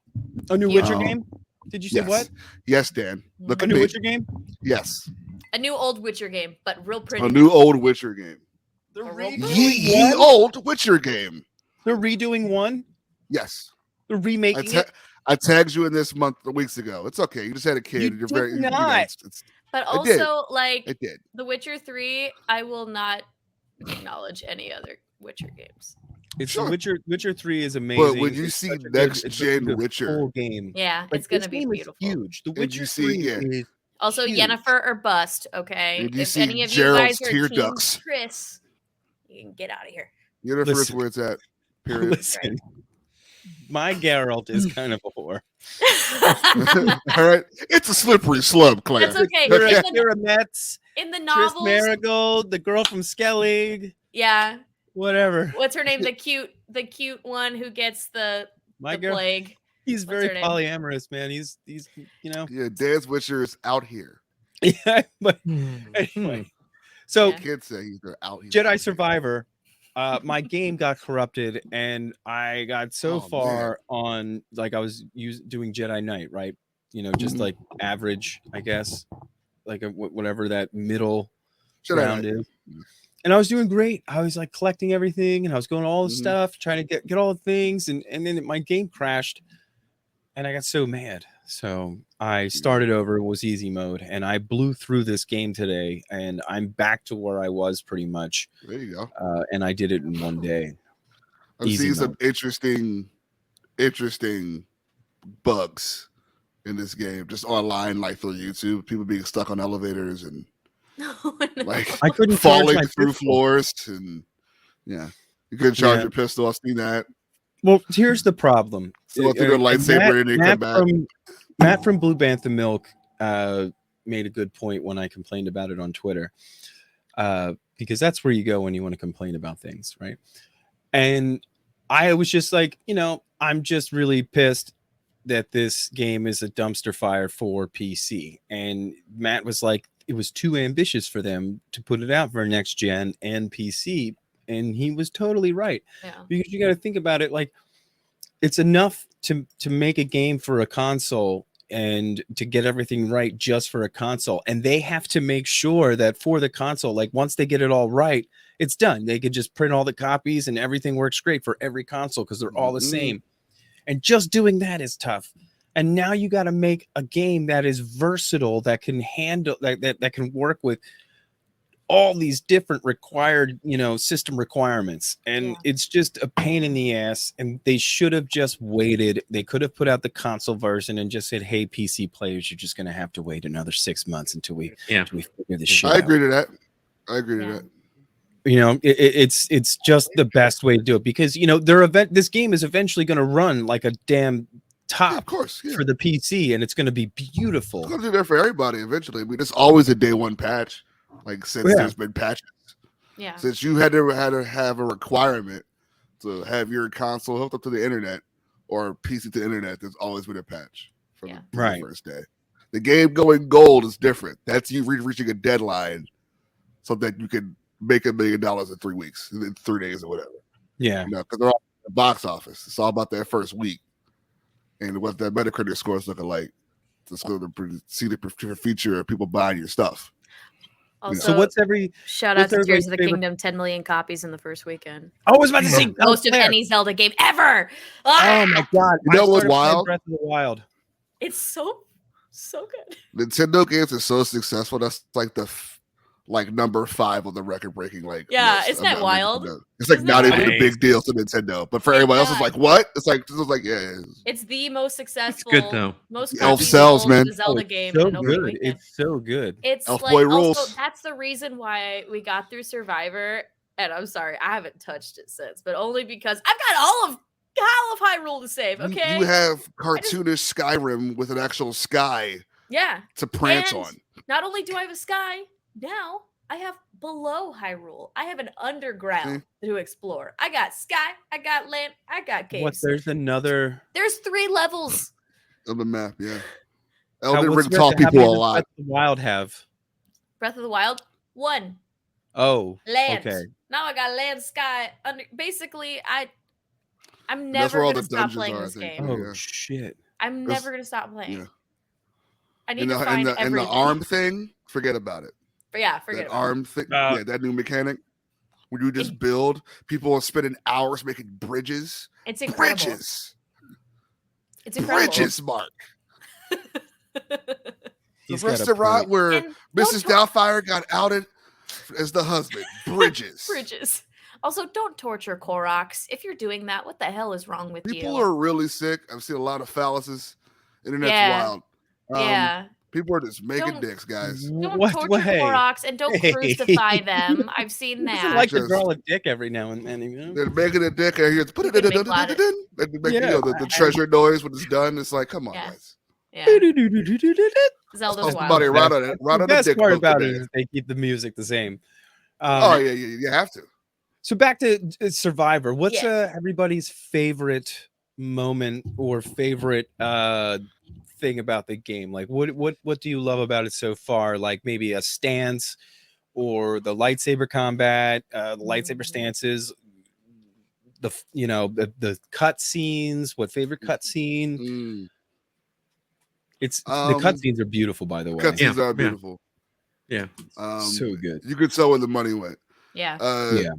A new Yeah. Witcher game. Did you say Yes. what? Yes, Dan. Look A at new me. Witcher game. Yes. A new old Witcher game, but real pretty. A new old Witcher game. They're A real- Ye old Witcher game. They're redoing one. Yes. They're remaking it. I tagged you in this weeks ago. It's okay. You just had a kid. You You're did very not. But I did. also, like, It did. The Witcher 3, I will not acknowledge any other Witcher games. It's Sure. Witcher 3 is amazing. But when you It's see such a good- next it's such a gen good Witcher, full game. Yeah, Like, it's going this to be game is beautiful. huge. The And Witcher you see- 3 yeah. is Also, huge. Yennefer or bust, okay? And you If see any of Gerald's you guys tear are team ducts. Chris, you can get out of here. Yennefer's Listen. where it's at. Period. Listen, my Geralt is kind of a whore. All right. It's a slippery slope, Claire. That's okay. Okay. Kira Metz, In the Triss novels, Marigold, the girl from Skellig, yeah. whatever. What's her name? The cute one who gets the My the girl, plague. he's what's very her name? polyamorous, man. He's Yeah, Dan's Witcher is out here. yeah. But anyway, so Yeah. Kids say he's out here. Jedi Survivor, my game got corrupted, and I got so Oh, far on, like, I was doing Jedi Knight, right? You know, just Mhm. like average, I guess, like whatever that middle Jedi round Knight. is. And I was doing great. I was like collecting everything, and I was going all the Mhm. stuff, trying to get all the things, and then my game crashed, and I got so mad. So I started over. It was easy mode, and I blew through this game today, and I'm back to where I was pretty much. There you go. And I did it in one day. I'm Easy seeing some mode. interesting bugs in this game, just online, like through YouTube. People being stuck on elevators and No, like I couldn't charge falling my through pistol. floors, and yeah, you couldn't charge Yeah. your pistol. I've seen that. Well, here's the problem. So through the lightsaber and then come back. Matt from Blue Bantha Milk made a good point when I complained about it on Twitter, because that's where you go when you want to complain about things, right? And I was just like, I'm just really pissed that this game is a dumpster fire for PC. And Matt was like, it was too ambitious for them to put it out for next gen and PC. And he was totally right. Yeah. Because you got to think about it, like, it's enough to make a game for a console and to get everything right just for a console. And they have to make sure that for the console, like, once they get it all right, it's done. They could just print all the copies and everything works great for every console because they're all the same. And just doing that is tough. And now you got to make a game that is versatile, that can handle that can work with all these different required, system requirements. And it's just a pain in the ass. And they should have just waited. They could have put out the console version and just said, hey, PC players, you're just going to have to wait another 6 months until we figure this shit I out. agree to that. I agree to Yeah. that. It's just the best way to do it, because this game is eventually going to run like a damn top Yeah, of course. Yeah. for the PC, and it's going to be beautiful. It's gonna do that for everybody eventually. I mean, it's always a day one patch. Like since Yeah. there's been patches. Yeah. Since you had to have a requirement to have your console hooked up to the internet or PC to the internet, there's always been a patch from Yeah. the Right. first day. The game going gold is different. That's you reaching a deadline so that you can make $1 million in 3 weeks, in 3 days or whatever. Yeah. Because they're all in the box office. It's all about that first week and what that Metacritic score is looking like. It's going to see the future of people buying your stuff. Also, So what's every? shout out what's to Tears everybody's of the favorite- Kingdom, 10 million copies in the first weekend. I was about to say Most of Claire. any Zelda game ever. Oh Ah! my god! You know I what's started playing wild? Breath of the Wild. It's so good. Nintendo games are so successful. That's like number 5 on the record breaking. Like, Yeah, list isn't that of wild? Nintendo. It's like Isn't not that even a wild? big deal to Nintendo, but for It's everybody else, it's not. like what? It's like yeah. It's the most successful. good, though. Most Elf copies sells, sold man. of a Zelda Oh, game so in an opening good. weekend. It's so good. It's Elf like Boy also rules. that's the reason why we got through Survivor And I'm sorry, I haven't touched it since, but only because I've got all of Hyrule to save. Okay, You have cartoonish Skyrim with an actual sky. Yeah. To prance and on. Not only do I have a sky, now I have below Hyrule. I have an underground to explore. I got sky, I got land, I got caves. What? There's another. There's 3 levels of the map. Yeah. How- Elden what's Ring taught how people many a does lot. Breath of the Wild have? Breath of the Wild 1 Oh, land. okay. Now I got land, sky, under. Basically, I'm That's never where all gonna the stop dungeons playing are, I this think, game. too. Oh Yeah. shit. I'm That's- never gonna stop playing. Yeah. I need to find and everything. the arm thing, forget about it. But yeah, forget That about arm thing, Uh, yeah, that new mechanic. When you just build, people are spending hours making bridges. it. It's incredible. Bridges. It's incredible. Bridges, Mark. The He's got a restaurant point. where And Mrs. don't Doubtfire got outed as the husband. Bridges. Bridges. Also, don't torture Koroks. If you're doing that, what the hell is wrong with People you? are really sick. I've seen a lot of phalluses. Internet's Yeah. wild. Yeah. People are just making Don't- dicks, guys. Don't What? torture What? Hey. Koroks and don't Hey. crucify them. I've seen Who doesn't that. like to Just- draw a dick every now and then. You know? They're making a dick out here. Put You it can make a lot of- the treasure noise when it's done. It's like, come on, Yeah. guys. Yeah. The Zelda's Somebody wild. write on a best dick part book about today. it is they keep the music the same. Oh yeah, you have to. So back to Survivor. What's Yes. everybody's favorite moment or favorite thing about the game? Like what do you love about it so far? Like maybe a stance or the lightsaber combat, the lightsaber stances, the cut scenes. What favorite cut scene? Mm. It's the cut scenes are beautiful, by the way. Cutscenes Yeah, are yeah. beautiful. Yeah. So good. You could tell where the money went. Yeah. Yeah.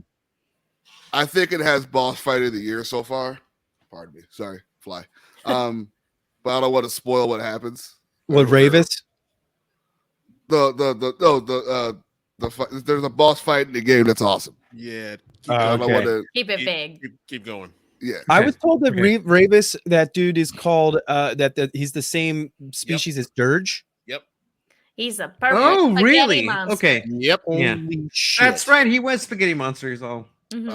I think it has boss fight of the year so far. Pardon me. Sorry, fly. But I don't want to spoil what happens. What Ravis? The fight, there's a boss fight in the game that's awesome. Yeah. I don't want to. Keep it big. Keep going. Yeah. I was told that Okay. Ravis, that dude is called that he's the same species as Dirge. Yep. He's a perfect Oh, spaghetti really? monster. Okay. Yep. Yeah. Holy shit. That's right. He was Spaghetti Monster. He's all. Mhm.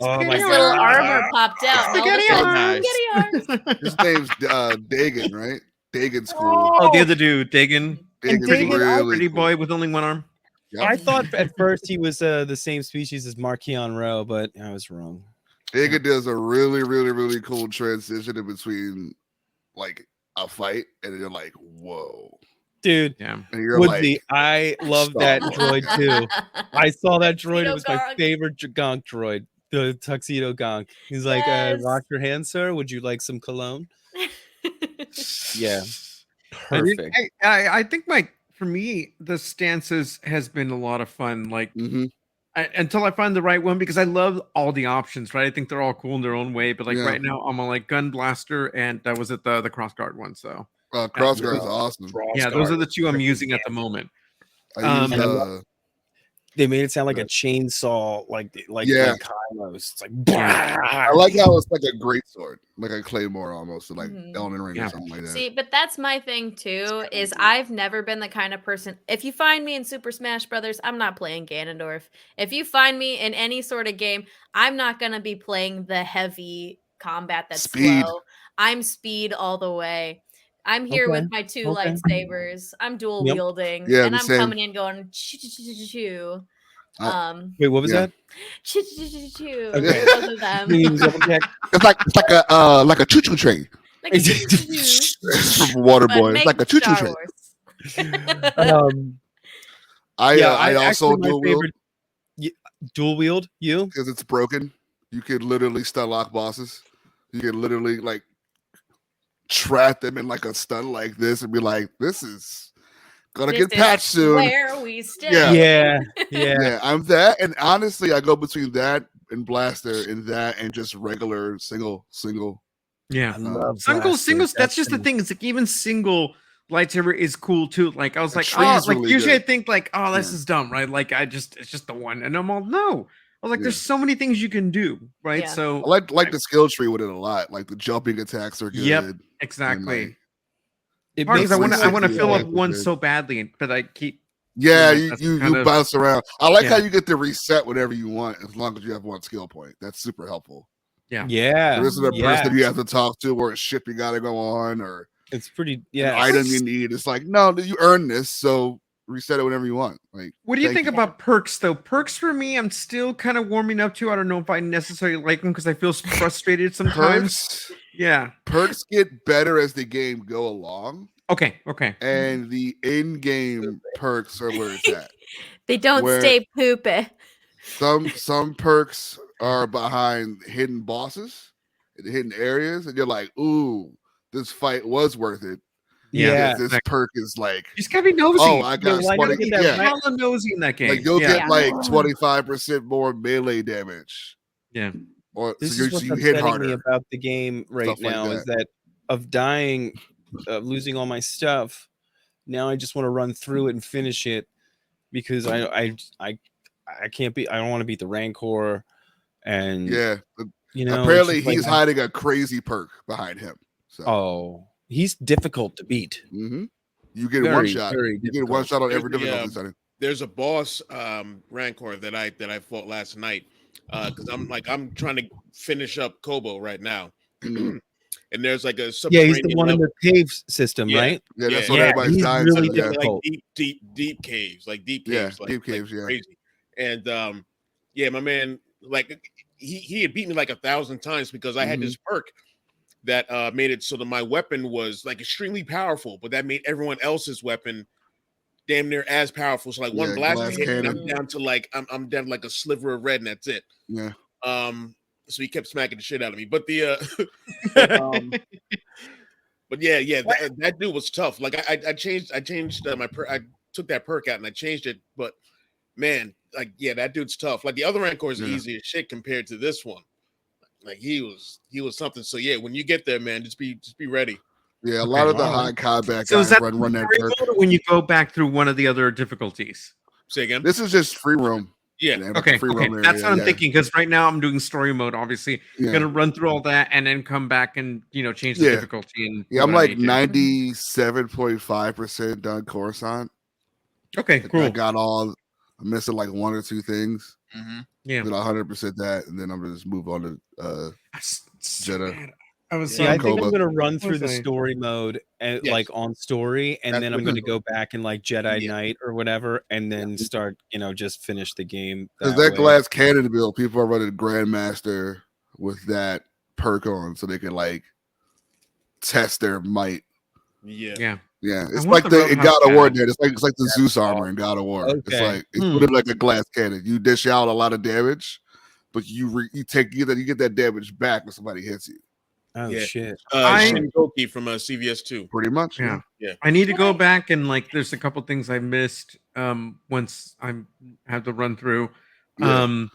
Oh my His God. little armor popped out. and all of a Spaghetti sudden, arms. spaghetti arms. His name's Dagon, right? Dagon's cool. Oh, the other dude, Dagon. Dagon's Dagon, really Pretty cool. boy with only one arm. Yep. I thought at first he was the same species as Marquion Rowe, but I was wrong. Dagon does a really, really, really cool transition in between like a fight, and you're like, whoa. Dude, Yeah. And you're Woodsy, like, I love Star that Wars. droid too. I saw that droid. It Tuxedo was my Gonk. favorite Gonk droid, the Tuxedo Gonk. He's like, Yes. wash your hands, sir. Would you like some cologne? Yeah. I think- Perfect. I think for me, the stances has been a lot of fun. Like mhm. until I find the right one, because I love all the options, right? I think they're all cool in their own way. But like Yeah. right now, I'm on like gun blaster, and that was it the crossguard one. So Crossguard is awesome. yeah, those are the two I'm using at the moment. I use, And they made it sound like a chainsaw, like Yeah. Kylos. It's like, I like how it's like a great sword, like a claymore almost, like Mhm. Elden Ring Yeah. or something like that. See, but that's my thing too. Is I've never been the kind of person. If you find me in Super Smash Brothers, I'm not playing Ganondorf. If you find me in any sort of game, I'm not gonna be playing the heavy combat that's Speed. slow. I'm speed all the way. I'm here Okay, with my 2 okay. lightsabers. I'm dual Yep. wielding, Yeah, and the I'm same. coming in going choo choo choo choo choo. Wait, what was Yeah. that? Choo choo choo choo choo. Okay. Both of them. Can you double check? It's like a choo choo train Like choo choo choo choo. from Waterboy. It's Make like a choo choo Star train. Wars. I also actually, my dual wield dual wield. You? because it's broken. You could literally stun lock bosses. You could literally like trap them in like a stun like this and be like, "This is gonna This get patched is soon." Where we stay. Yeah. Yeah. Yeah, I'm that, and honestly, I go between that and blaster, and that and just regular single. Yeah. I love Single, blasters. that's just the thing. It's like even single lightsaber is cool too. Like I was The like, tree's oh, like really usually good. I think like, oh, this Yeah. is dumb, right? Like it's just the one, and I'm all no. I was like, Yeah. there's so many things you can do, right? Yeah. So I like the skill tree with it a lot. Like the jumping attacks are good. Yep, and, exactly. It Part is makes I want to sense. fill up Yeah. one so badly, but I keep Yeah, Yeah, you bounce around. I like how you get to reset whenever you want, as long as you have one skill point. That's super helpful. Yeah. There isn't a person you have to talk to, or a ship you got to go on, or it's pretty. an item you need. It's like, no, you earn this, so reset it whenever you want. Like, what do you think about perks though? Perks for me, I'm still kind of warming up to. I don't know if I necessarily like them because I feel frustrated sometimes. Perks get better as the game go along. Okay. And the in-game perks are where it's at. They don't stay poopy. Some perks are behind hidden bosses, in hidden areas, and you're like, ooh, this fight was worth it. Yeah, this perk is like, you just gotta be nosy. Oh, I got hella nosy in that game. Like you'll get like 25% more melee damage. Yeah. Or this so is what's you hit upsetting harder. me about the game right now is that of dying, losing all my stuff. Now I just want to run through it and finish it because I can't be. I don't want to beat the Rancor, and apparently he's hiding a crazy perk behind him. So. He's difficult to beat. Mm-hmm. You get one shot. You get one shot on every difficulty setting. There's a boss Rancor that I fought last night because I'm trying to finish up Kobo right now. And there's like a subterranean he's the one in the cave system, right? Yeah, that's what everybody's dying really to. difficult. Like deep caves, like deep caves, deep caves, crazy. And my man, like he had beat me like 1,000 times because I had this perk that made it so that my weapon was like extremely powerful, but that made everyone else's weapon damn near as powerful. So like one blast hit, and I'm down to like I'm down to like a sliver of red, and that's it. Yeah. So he kept smacking the shit out of me. But the but that dude was tough. Like I changed my I took that perk out and I changed it, but man, like that dude's tough. Like the other Rancor is easy as shit compared to this one. Like he was something. So when you get there, man, just be ready. Yeah, a lot of the high combat guys that run that perk. When you go back through one of the other difficulties. Say again. This is just free roam. Yeah. Okay. That's what I'm thinking because right now I'm doing story mode. Obviously, I'm gonna run through all that and then come back and change the difficulty. And I'm like 97.5% done Coruscant. Okay, cool. I got I'm missing like one or two things. Mm-hmm. Yeah, then 100% that, and then I'm gonna just move on to Jeddah. I think I'm gonna run through the story mode and like on story, and then I'm gonna go back and like Jedi Knight or whatever, and then start just finish the game. Because that glass cannon build, people are running Grandmaster with that perk on, so they can like test their might. Yeah. It's like in God of War. It's like the Zeus armor in God of War. Okay. It's like it's like a glass cannon. You dish out a lot of damage, but you get that damage back when somebody hits you. Oh shit! Shingoki from CVS 2. Pretty much. Yeah. I need to go back and like. There's a couple things I missed. Once I have to run through. Gotta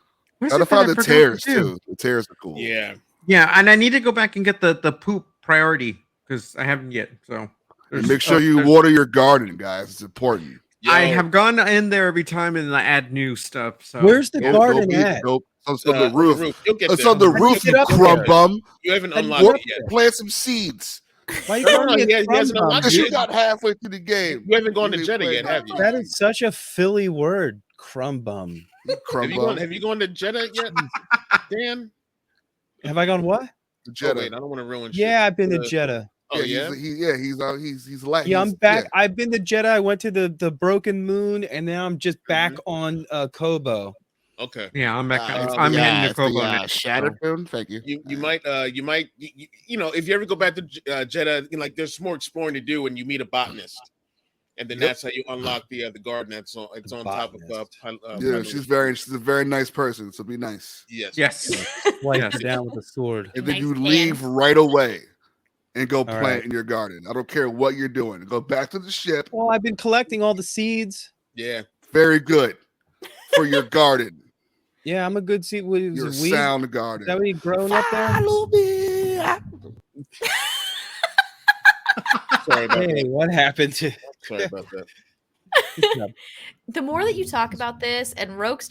find the tears too. The tears are cool. Yeah, and I need to go back and get the poop priority because I haven't yet. So make sure you water your garden, guys. It's important. I have gone in there every time and I add new stuff. So where's the garden at? It's on the roof. It's on the roof, you crumb bum. You haven't unlocked it yet. Plant some seeds. Why he hasn't unlocked because you got halfway through the game. You haven't gone to Jeddah yet, have you? That is such a Philly word, crumb bum. Have you gone to Jeddah yet, Dan? Have I gone what? Jeddah. Wait, I don't want to ruin shit. Yeah, I've been to Jeddah. Oh yeah, he's Latin. Yeah, I'm back. I've been to Jeddah. I went to the Broken Moon, and now I'm just back on Kobo. Okay. Yeah, I'm back. I'm heading to Kobo next. Shattered Moon. Thank you. You might if you ever go back to Jeddah, like there's more exploring to do, and you meet a botanist, and then that's how you unlock the garden. It's on top of. She's a very nice person. So be nice. Yes. Wipe her down with a sword, and then you leave right away. And go plant in your garden. I don't care what you're doing. Go back to the ship. Well, I've been collecting all the seeds. Yeah. Very good for your garden. Yeah, I'm a good seed. Your sound garden. Is that what you grown up there? Follow me. Sorry about that. What happened to? Sorry about that. The more that you talk about this, and Roke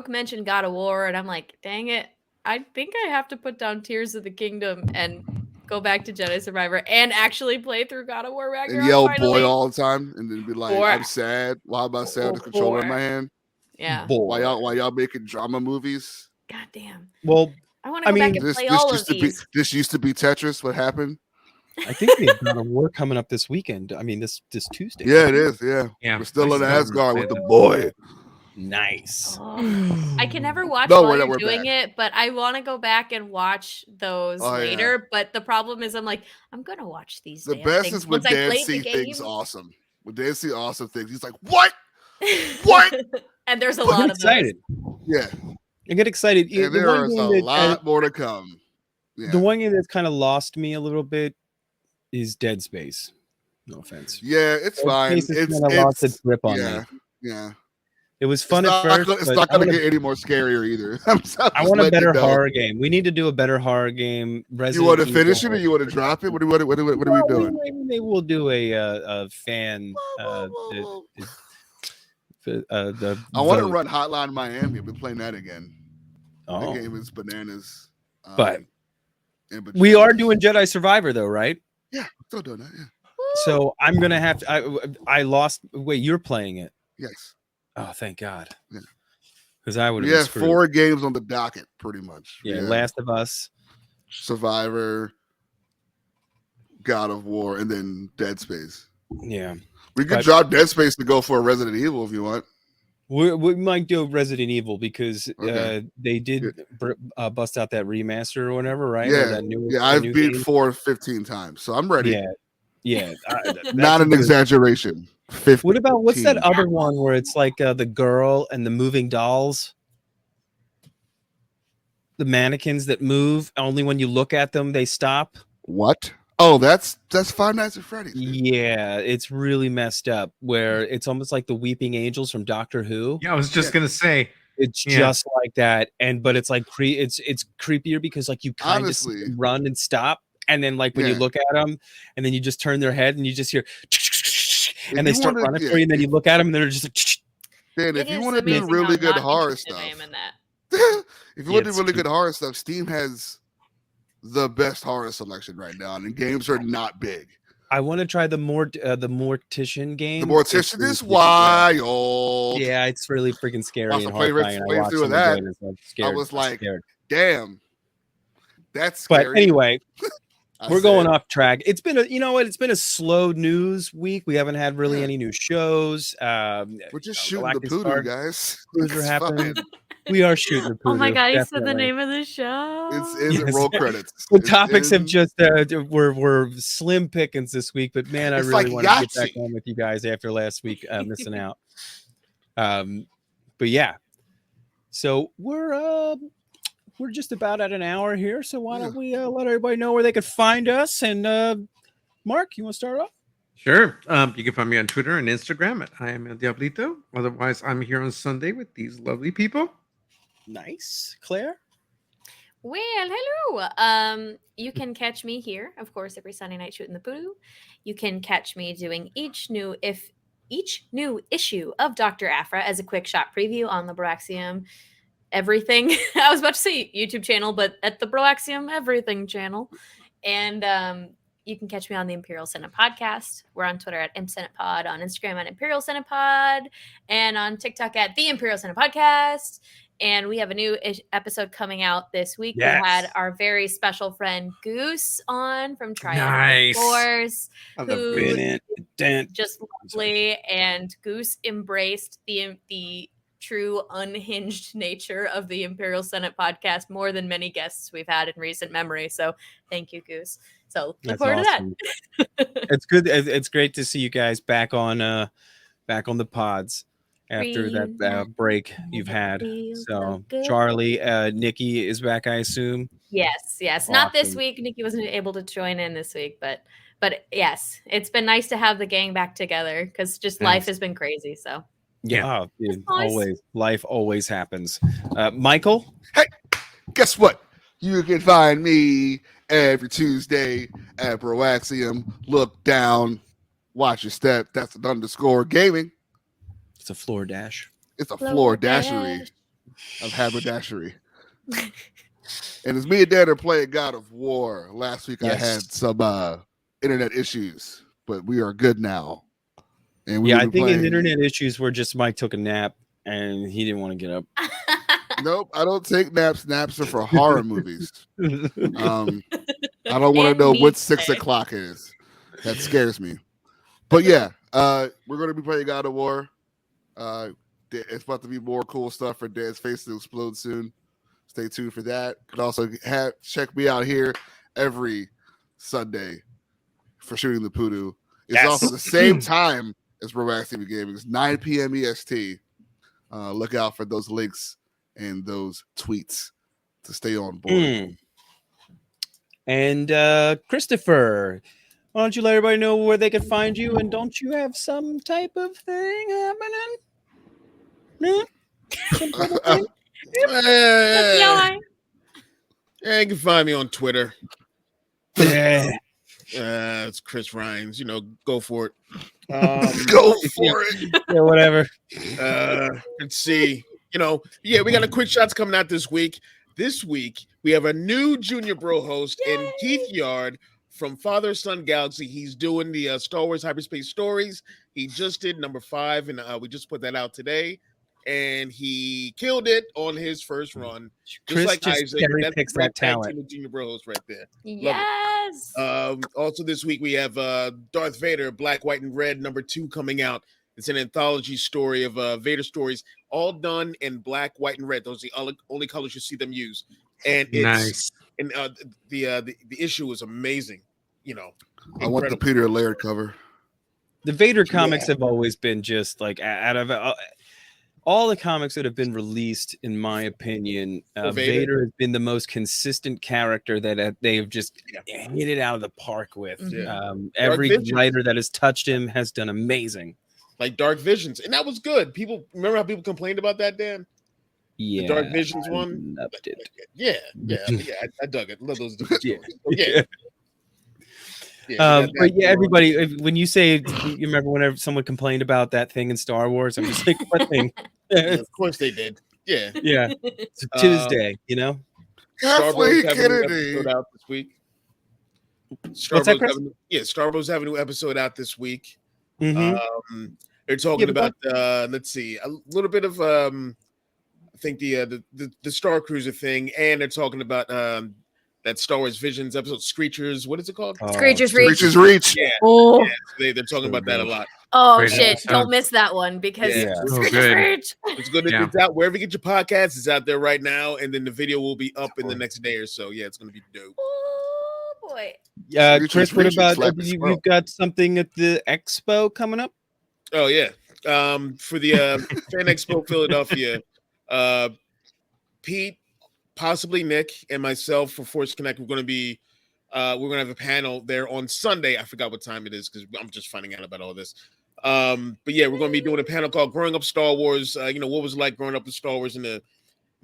mentioned God of War, and I'm like, dang it, I think I have to put down Tears of the Kingdom and go back to Jedi Survivor and actually play through God of War Ragnarok. And yell finally. boy all the time and then be like, I'm sad. Why am I sad with the controller in my hand? Yeah. Boy. Why y'all making drama movies? God damn. Well, I want to go back and play all of these. This used to be Tetris. What happened? I think we have God of War coming up this weekend. I mean, this Tuesday. Yeah, it is. Yeah. We're still in Asgard with the boy. Nice. Oh, I can never watch while you're doing it, but I want to go back and watch those later. Yeah. But the problem is, I'm like, I'm gonna watch these. The best is when Dan see things awesome. When Dan see awesome things, he's like, "What? What?" And there's a lot of those. Yeah, I get excited. And there is a lot more to come. Yeah. The one game that's kind of lost me a little bit is Dead Space. No offense. Yeah, it's fine. It's lost its grip on me. Yeah. It was fun at first. It's not going to get any more scarier either. I want a better horror game. We need to do a better horror game. You want to finish it or you want to drop it? What are we doing? Maybe we'll do a fan. I want to run Hotline Miami. I've been playing that again. Oh. The game is bananas. But we are doing Jedi Survivor though, right? Yeah, still doing that. Yeah. So I'm gonna have to. I lost. Wait, you're playing it? Yes. Oh, thank God. Yeah. Because I would. We have 4 games on the docket, pretty much. Yeah, Last of Us, Survivor, God of War, and then Dead Space. Yeah. We could drop Dead Space to go for a Resident Evil if you want. We might do Resident Evil because they did bust out that remaster or whatever, right? Yeah, I've beat 4 15 times, so I'm ready. Yeah. Not an exaggeration. 15. What about what's that other one where it's like the girl and the moving dolls? The mannequins that move only when you look at them they stop. What? Oh, that's Five Nights at Freddy's. Yeah, it's really messed up. Where it's almost like the Weeping Angels from Doctor Who. Yeah, I was just gonna say it's just like that, but it's like it's creepier because like you kind of run and stop, and then like when you look at them, and then you just turn their head and you just hear, and they start running for you, and then you look at them and they're just like. Dan, if you want to do really good horror stuff, if you want to do really good horror stuff, Steam has the best horror selection right now, and games are not big. I want to try the Mortician game. The Mortician is wild. Yeah, it's really freaking scary and horrifying. I was like, damn, that's scary. But anyway, we're going off track. It's been it's been a slow news week. We haven't had really any new shows. We're just shooting the PooDoo, guys. Are happening. We are shooting the PooDoo. Oh my God, he said the name of the show. It's roll credits. The topics have just were slim pickings this week, but man, I really want to get back on with you guys after last week missing out. But yeah, so we're just about at an hour here. So why don't we let everybody know where they could find us? And Mark, you want to start off? Sure. You can find me on Twitter and Instagram at I am El Diablito. Otherwise, I'm here on Sunday with these lovely people. Nice. Claire? Well, hello. You can catch me here, of course, every Sunday night shooting the PooDoo. You can catch me doing each new issue of Dr. Aphra as a quick shot preview on the Broaxium Everything. I was about to say YouTube channel, but at the Broaxium Everything channel. And you can catch me on the Imperial Senate podcast. We're on Twitter at ImpSenatePod, on Instagram at Imperial Senate Pod, and on TikTok at the Imperial Senate Podcast. And we have a new episode coming out this week. Yes. We had our very special friend Goose on from Triumph Force, who just lovely. And Goose embraced the true unhinged nature of the Imperial Senate podcast more than many guests we've had in recent memory. So thank you, Goose. So look forward to that. It's good. It's great to see you guys back on the pods after that break you've had. So Charlie, Nikki is back, I assume. Yes. Awesome. Not this week. Nikki wasn't able to join in this week, but yes, it's been nice to have the gang back together because just life has been crazy. So yeah, dude, nice. Life always happens. Michael, hey, guess what? You can find me every Tuesday at Broaxium. Look down, watch your step. That's an _gaming. It's a floor dash. It's a floor dashery of haberdashery. And as me and Dan are playing God of War, last week I Yes. had some internet issues, but we are good now. And we Yeah, will I be think his playing- internet issues were just Mike took a nap and he didn't want to get up. Nope, I don't take naps. Naps are for horror movies. I don't want to And know me what 6 today. o'clock is. That scares me. But yeah, we're going to be playing God of War. It's about to be more cool stuff for Dan's face to explode soon. Stay tuned for that. You can also check me out here every Sunday for Shooting the PooDoo. It's Yes. also the same time as Romax TV Gaming. It's 9 p.m. EST. Look out for those links and those tweets to stay on board. And Christopher, why don't you let everybody know where they can find you? And don't you have some type of thing happening? No? Some type of thing? You can find me on Twitter. Yeah. It's Chris Rhines. Go for it. Go for it. Yeah, whatever. Let's see. We got a quick shots coming out this week. This week, we have a new Junior Bro host in Keith Yard from Father Son Galaxy. He's doing the Star Wars Hyperspace Stories. He just did number 5, and we just put that out today. And he killed it on his first run. Chris like just Isaac. cherry That's picks a great that talent. tag team of Junior Bro host right there. Yes. Also this week we have Darth Vader, Black, White, and Red, number 2 coming out. It's an anthology story of Vader stories, all done in black, white, and red. Those are the only colors you see them use. And it's Nice. and the issue is amazing. I want the Peter Laird cover. The Vader comics have always been just like out of all the comics that have been released, in my opinion, Vader has been the most consistent character that they've just hit it out of the park with. Yeah. Every Visions. writer that has touched him has done amazing. Like Dark Visions, and that was good. People remember how people complained about that, Dan? Yeah, The Dark Visions one. Loved it. Yeah. I dug it. Love those different Yeah. stories. So, but yeah, everybody, when you say you remember whenever someone complained about that thing in Star Wars, I'm just like, what thing? of course they did. Yeah. Yeah. So to this day, Kathleen Having a new Kennedy. episode out this week. What's that, Chris? Star Wars having a new episode out this week. Mhm. They're talking about let's see, a little bit of I think the Starcruiser thing, and they're talking about that Star Wars Visions episode, Screechers. What is it called? Screechers Reach. Screechers Reach. Yeah. Oh, They're talking about that a lot. oh Great shit! episode. Don't miss that one because Yeah. Oh, Screechers good. Reach. It's good. Yeah. It's out wherever you get your podcasts. It's out there right now, and then the video will be up in the next day or so. Yeah, it's gonna be dope. Oh boy. Chris, what Reach about slap his throat. you've got something at the expo coming up? Oh yeah. For the Fan Expo Philadelphia, Pete, possibly Nick, and myself for Force Connect, we're gonna have a panel there on Sunday. I forgot what time it is because I'm just finding out about all this. But yeah, we're gonna be doing a panel called "Growing Up Star Wars." What was it like growing up with Star Wars in the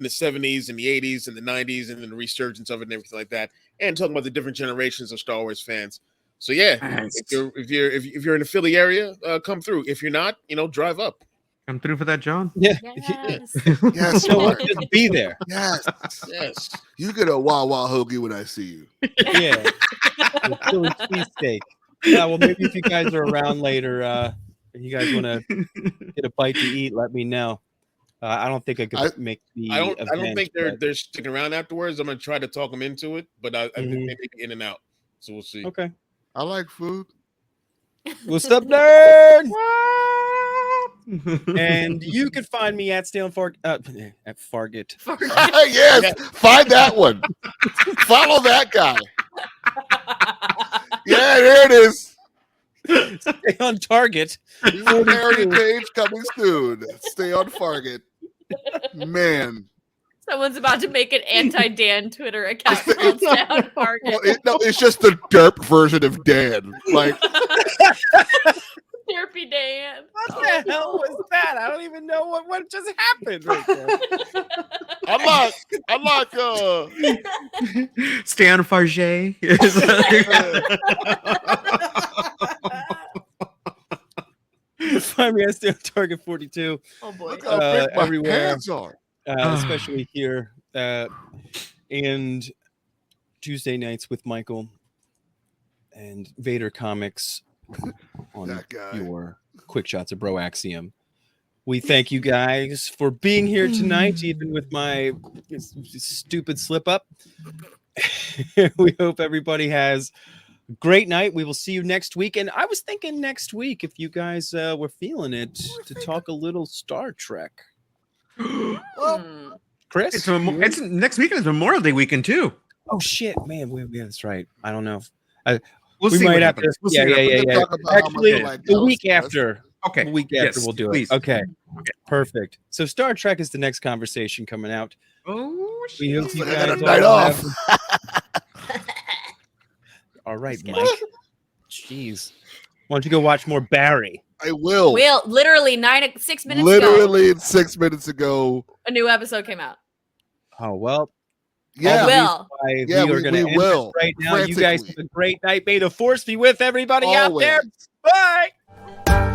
70s and the 80s and the 90s, and then the resurgence of it and everything like that, and talking about the different generations of Star Wars fans. So yeah, Nice. if you're in the Philly area, come through. If you're not, drive up. Come through for that, John. Yeah. Yes. Yes, No, Mark. just be there. Yes. Yes. You get a Wawa hoagie when I see you. Yeah. The Philly cheesesteak. Yeah, well, maybe if you guys are around later, if you guys want to get a bite to eat, let me know. I don't think I could make the. I don't event, think but- they're sticking around afterwards. I'm gonna try to talk them into it, but I think they Mhm. may be in and out. So we'll see. Okay. I like food. What's up, nerd? And you can find me at at Fargit. Yes, find that one. Follow that guy. Yeah, there it is. Stay on target. New parody page coming soon. Stay on Fargit. Man. Someone's about to make an anti-Dan Twitter account called Down Target. It's just the derp version of Dan. Like, Therapy Dan. What the hell was that? I don't even know what just happened right there. I like Stan Farge. Find me at Stay on Target 42. Oh boy. look how big my everywhere. hands are. Especially here in and Tuesday nights with Michael and Vader Comics on your Quick Shots of Bro Axiom. We thank you guys for being here tonight, even with my stupid slip up. We hope everybody has a great night. We will see you next week. And I was thinking next week, if you guys were feeling it, to talk a little Star Trek. Well, Chris? It's next weekend is Memorial Day weekend too. Oh shit, man. That's right. I don't know. We'll we see might what have happens. to. Yeah. Actually, the week after. Okay. The week after we'll do it. Okay. Perfect. So Star Trek is the next conversation coming out. Oh, we hope you I guys got a night off. All right, Mike. Jeez. Why don't you go watch more Barry? I will. Will literally 6 minutes ago. Literally 6 minutes ago. A new episode came out. Oh well. Yeah. Will. We are going to end this right now. You guys have a great night. May the force be with everybody out there. Bye.